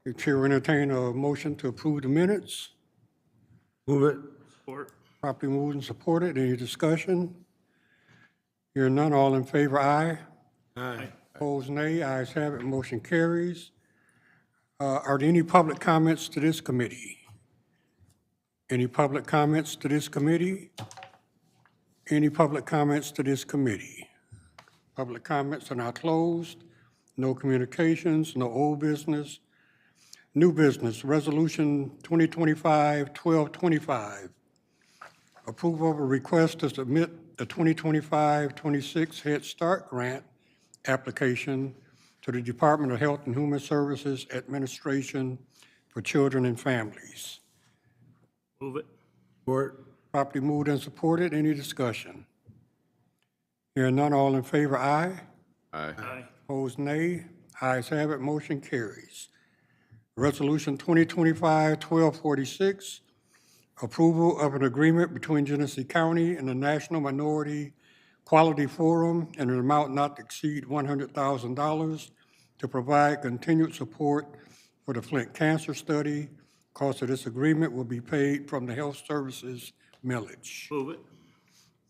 The chair will entertain a motion to approve the minutes. Move it. Support. Properly moved and supported. Any discussion? Hearing none, all in favor, aye. Aye. Opposed, nay. Ayes have it, motion carries. Are there any public comments to this committee? Any public comments to this committee? Any public comments to this committee? Public comments are now closed. No communications, no old business. New business, Resolution 2025-1225. Approval of a request to submit the 2025-26 Head Start Grant application to the Department of Health and Human Services Administration for Children and Families. Move it. Support. Properly moved and supported. Any discussion? Hearing none, all in favor, aye. Aye. Opposed, nay. Ayes have it, motion carries. Resolution 2025-1246, approval of an agreement between Genesee County and the National Minority Quality Forum in an amount not to exceed $100,000 to provide continued support for the Flint Cancer Study. Cost of this agreement will be paid from the Health Services millage. Move it.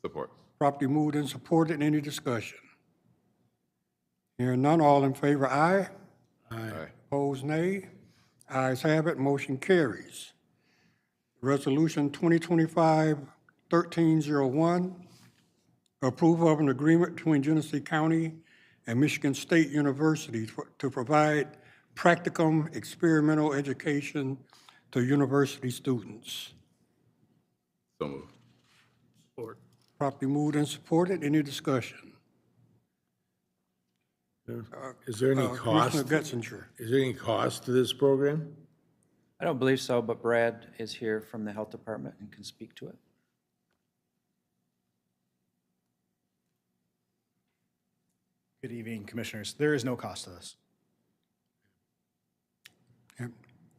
Support. Properly moved and supported. Any discussion? Hearing none, all in favor, aye. Aye. Opposed, nay. Ayes have it, motion carries. Resolution 2025-1301, approval of an agreement between Genesee County and Michigan State University to provide practicum experimental education to university students. So moved. Support. Properly moved and supported. Any discussion? Is there any cost? Commissioner Getzinger. Is there any cost to this program? I don't believe so, but Brad is here from the Health Department and can speak to it. Good evening, Commissioners. There is no cost to this.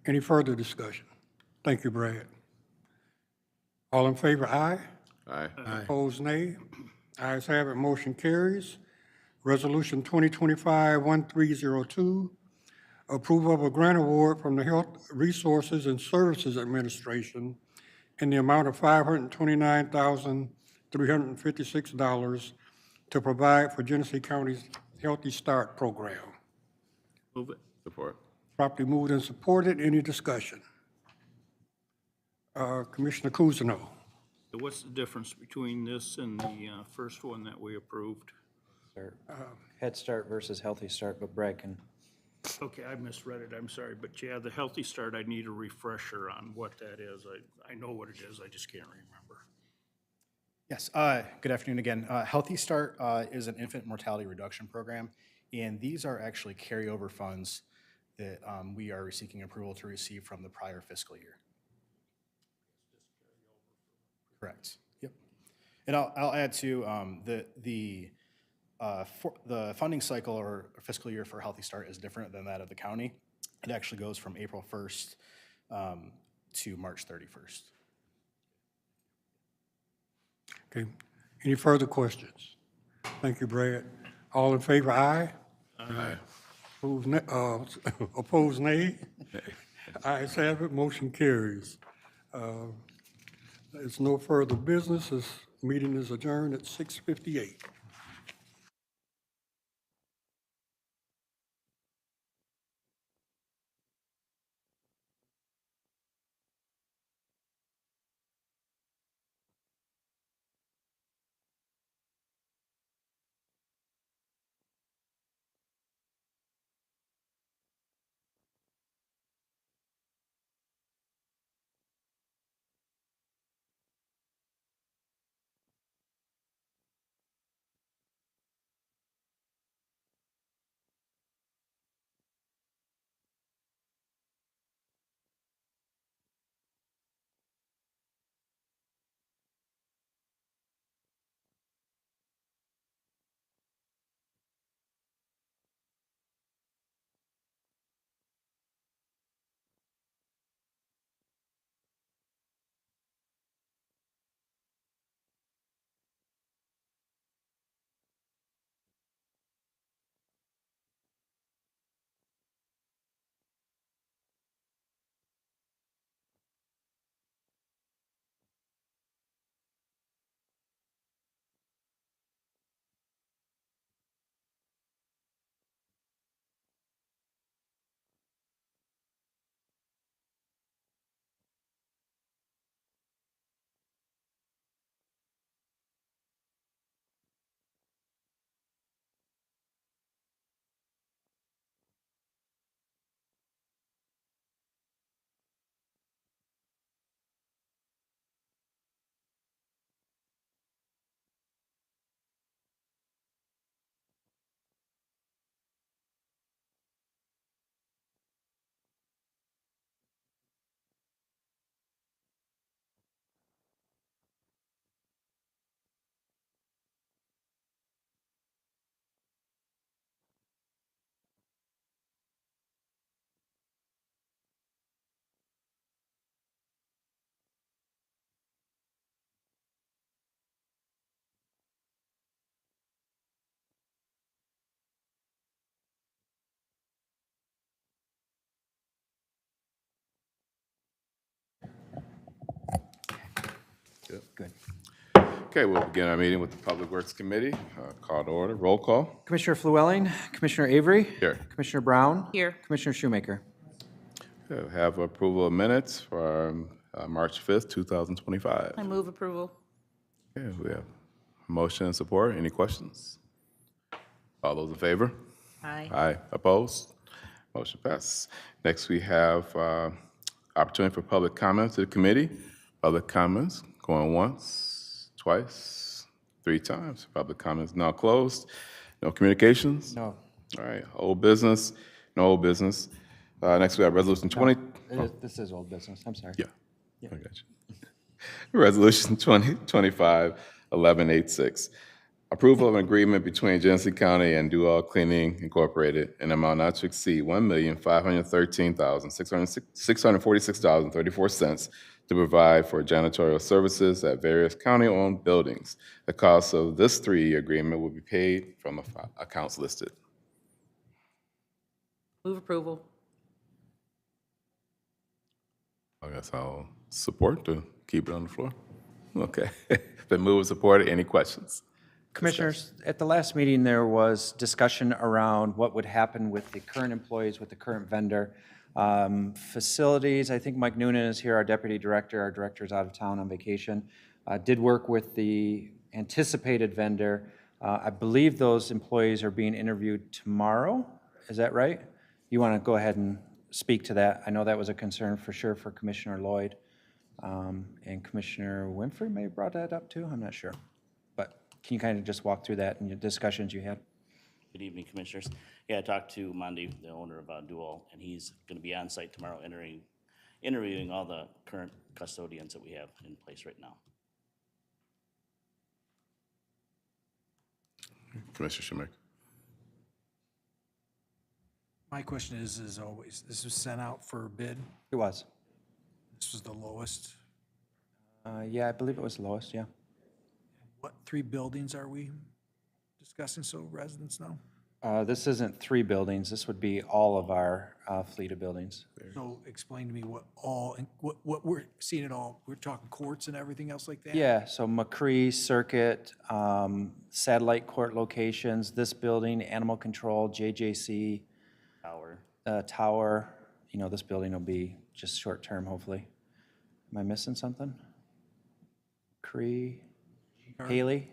Any further discussion? Thank you, Brad. All in favor, aye. Aye. Opposed, nay. Ayes have it, motion carries. Resolution 2025-1302, approval of a grant award from the Health Resources and Services Administration in the amount of $529,356 to provide for Genesee County's Healthy Start program. Move it. Support. Properly moved and supported. Any discussion? Commissioner Cousineau. What's the difference between this and the first one that we approved? Head Start versus Healthy Start, but Brad can. Okay, I misread it, I'm sorry, but yeah, the Healthy Start, I need a refresher on what that is. I know what it is, I just can't remember. Yes, good afternoon again. Healthy Start is an infant mortality reduction program, and these are actually carryover funds that we are seeking approval to receive from the prior fiscal year. Correct. Yep. And I'll add to the funding cycle or fiscal year for Healthy Start is different than that of the county. It actually goes from April 1st to March 31st. Okay. Any further questions? Thank you, Brad. All in favor, aye. Aye. Opposed, nay. Ayes have it, motion carries. There's no further business. This meeting is adjourned at 6:58. Good. Okay, we'll begin our meeting with the Public Works Committee. Call to order. Roll call. Commissioner Flewelling, Commissioner Avery. Here. Commissioner Brown. Here. Commissioner Shoemaker. Okay, we have approval of minutes for March 5th, 2025. I move approval. Okay, we have motion and support. Any questions? All those in favor? Aye. Aye. Opposed? Motion passes. Next, we have opportunity for public comment to the committee. Public comments going once, twice, 3 times. Public comments now closed. No communications? No. All right. Old business? No old business. Next, we have resolution 20. This is old business. I'm sorry. Yeah. I got you. Resolution 2025-1186. Approval of an agreement between Genesee County and Do All Cleaning Incorporated in an amount not to exceed $1,513,646.34 to provide for janitorial services at various county-owned buildings. The cost of this 3-year agreement will be paid from the accounts listed. Move approval. I guess I'll support to keep it on the floor. Okay. Been moved and supported. Any questions? Commissioners, at the last meeting, there was discussion around what would happen with the current employees, with the current vendor. Facilities, I think Mike Noonan is here, our deputy director. Our director is out of town on vacation. Did work with the anticipated vendor. I believe those employees are being interviewed tomorrow. Is that right? You want to go ahead and speak to that? I know that was a concern for sure for Commissioner Lloyd. And Commissioner Winfrey may have brought that up too. I'm not sure. But can you kind of just walk through that and your discussions you had? Good evening, Commissioners. Yeah, I talked to Monday, the owner of Dual, and he's going to be on site tomorrow interviewing all the current custodians that we have in place right now. Commissioner Shoemaker. My question is, as always, this was sent out for bid. It was. This was the lowest. Yeah, I believe it was lowest, yeah. What 3 buildings are we discussing, so residents know? This isn't 3 buildings. This would be all of our fleet of buildings. So explain to me what all, and what we're seeing it all. We're talking courts and everything else like that? Yeah, so McCree, Circuit, satellite court locations, this building, animal control, JJC. Tower, you know, this building will be just short-term, hopefully. Am I missing something? Cree, Haley,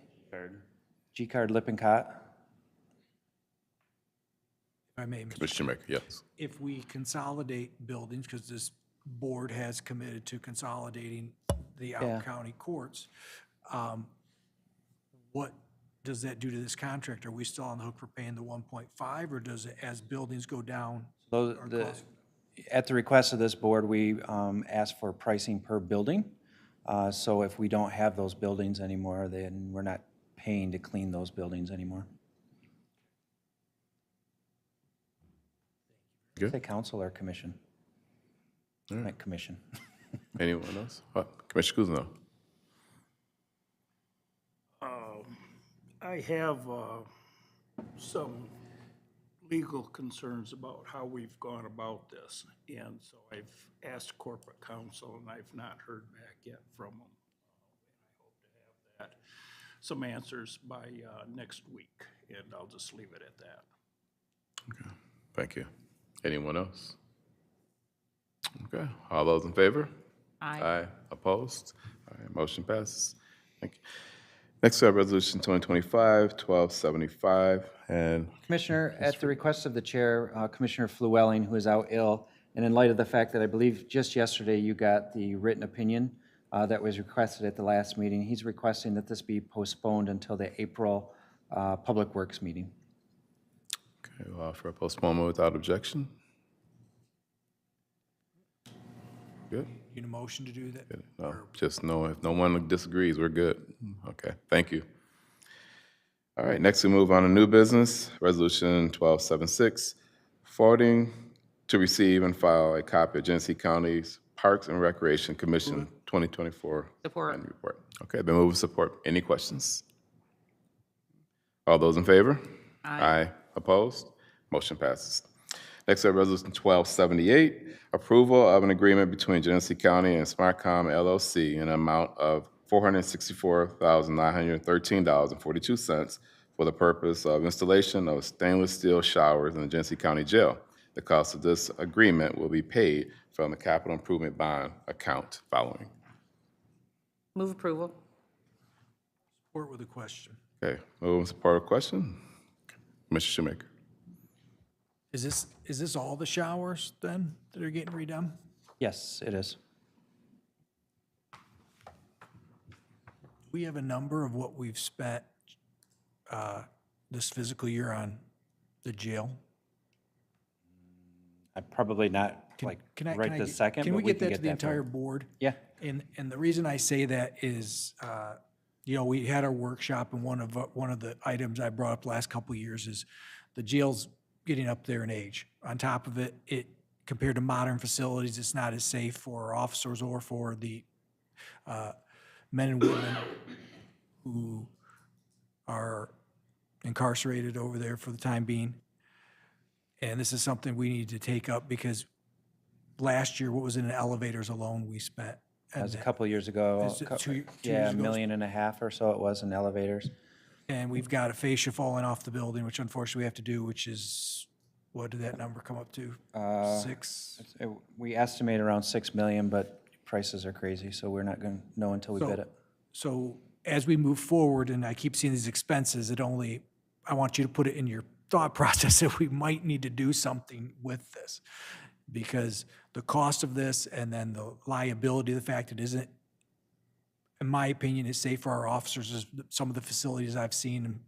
G-Card, Lippincott. If I may, Mr. Commissioner Shoemaker, yes. If we consolidate buildings, because this board has committed to consolidating the out-of-county courts, what does that do to this contract? Are we still on the hook for paying the 1.5, or does it, as buildings go down? At the request of this board, we ask for pricing per building. So if we don't have those buildings anymore, then we're not paying to clean those buildings anymore. Good. Say council or commission? All right. Like commission. Anyone else? Commissioner Kuzno. I have some legal concerns about how we've gone about this. And so I've asked corporate counsel, and I've not heard back yet from them. I hope to have some answers by next week, and I'll just leave it at that. Okay, thank you. Anyone else? Okay, all those in favor? Aye. Aye. Opposed? All right, motion passes. Thank you. Next, we have Resolution 2025-1275, and Commissioner, at the request of the chair, Commissioner Flewelling, who is out ill, and in light of the fact that I believe just yesterday you got the written opinion that was requested at the last meeting, he's requesting that this be postponed until the April Public Works meeting. okay, we'll offer a postponement without objection. Good. Need a motion to do that? Good. No, just no, if no one disagrees, we're good. Okay, thank you. All right, next we move on to new business, Resolution 1276, forwarding to receive and file a copy of Genesee County's Parks and Recreation Commission 2024 Support. annual report. Okay, been moved with support. Any questions? All those in favor? Aye. Opposed? Motion passes. Next, we have Resolution 1278, approval of an agreement between Genesee County and SmartCom LLC in an amount of $464,913.42 for the purpose of installation of stainless steel showers in the Genesee County Jail. The cost of this agreement will be paid from the capital improvement bond account following. Move approval. Support with a question. Okay, move and support question. Commissioner Shoemaker. Is this all the showers then that are getting redone? Yes, it is. We have a number of what we've spent this fiscal year on the jail. Probably not like right this second, Can but we get that to the for entire you. board? Yeah. And the reason I say that is, we had our workshop, and one of the items I brought up last couple of years is the jail's getting up there in age. On top of it, compared to modern facilities, it's not as safe for our officers or for the men and women who are incarcerated over there for the time being. And this is something we need to take up because last year, what was in the elevators alone, we spent. That was a couple of years ago. Is it two Yeah, years ago? $1.5 million or so it was in elevators. And we've got a fascia falling off the building, which unfortunately we have to do, which is, what did that number come up to? 6? We estimate around 6 million, but prices are crazy, so we're not going to know until we bid it. So as we move forward, and I keep seeing these expenses, I want you to put it in your thought process that we might need to do something with this. Because the cost of this and then the liability, the fact it isn't, in my opinion, is safe for our officers, is some of the facilities I've seen and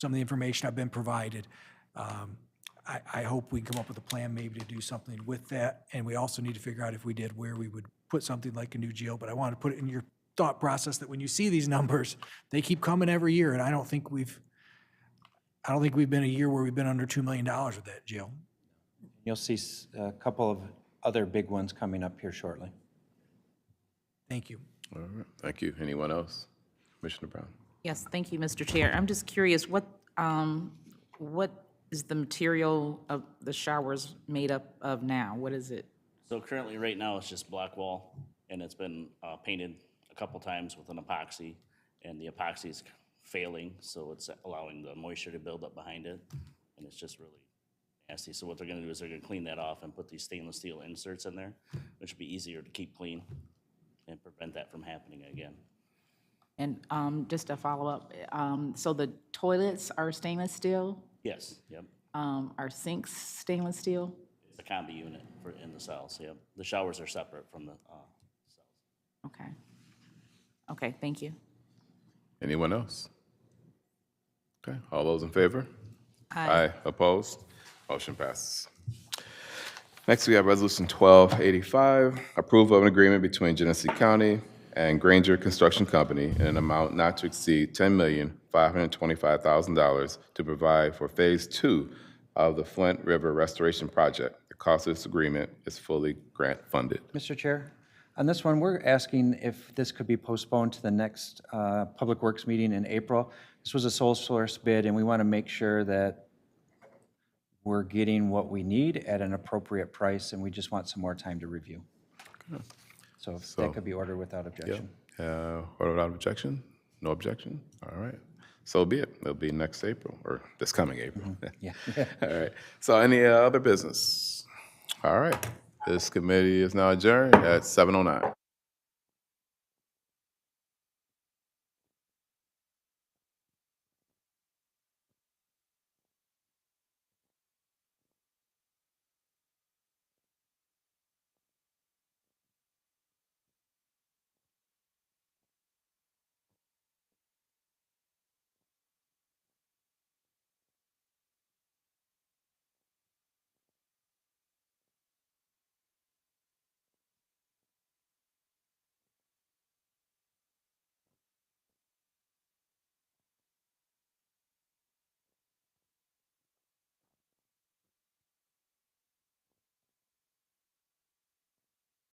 some of the information I've been provided. I hope we can come up with a plan maybe to do something with that. And we also need to figure out if we did where we would put something like a new jail. But I want to put it in your thought process that when you see these numbers, they keep coming every year. And I don't think we've been a year where we've been under $2 million with that jail. You'll see a couple of other big ones coming up here shortly. Thank you. All right, thank you. Anyone else? Commissioner Brown. Yes, thank you, Mr. Chair. I'm just curious, what is the material of the showers made up of now? What is it? So currently, right now, it's just black wall, and it's been painted a couple times with an epoxy, and the epoxy is failing, so it's allowing the moisture to build up behind it, and it's just really nasty. So what they're gonna do is they're gonna clean that off and put these stainless steel inserts in there, which would be easier to keep clean and prevent that from happening again. And just a follow-up, so the toilets are stainless steel? Yes, yep. Are sinks stainless steel? It's a combi unit in the cells, yep. The showers are separate from the cells. Okay. Okay, thank you. Anyone else? Okay, all those in favor? Aye. Opposed? Motion passes. Next, we have Resolution 1285, approval of an agreement between Genesee County and Granger Construction Company in an amount not to exceed $10,525,000 to provide for Phase 2 of the Flint River Restoration Project. The cost of this agreement is fully grant funded. Mr. Chair, on this one, we're asking if this could be postponed to the next Public Works meeting in April. This was a sole source bid, and we want to make sure that we're getting what we need at an appropriate price, and we just want some more time to review. So if that could be ordered without objection. Order without objection? No objection? All right. So be it. It'll be next April, or this coming April. Yeah. All right. So any other business? All right. This committee is now adjourned at 7:09.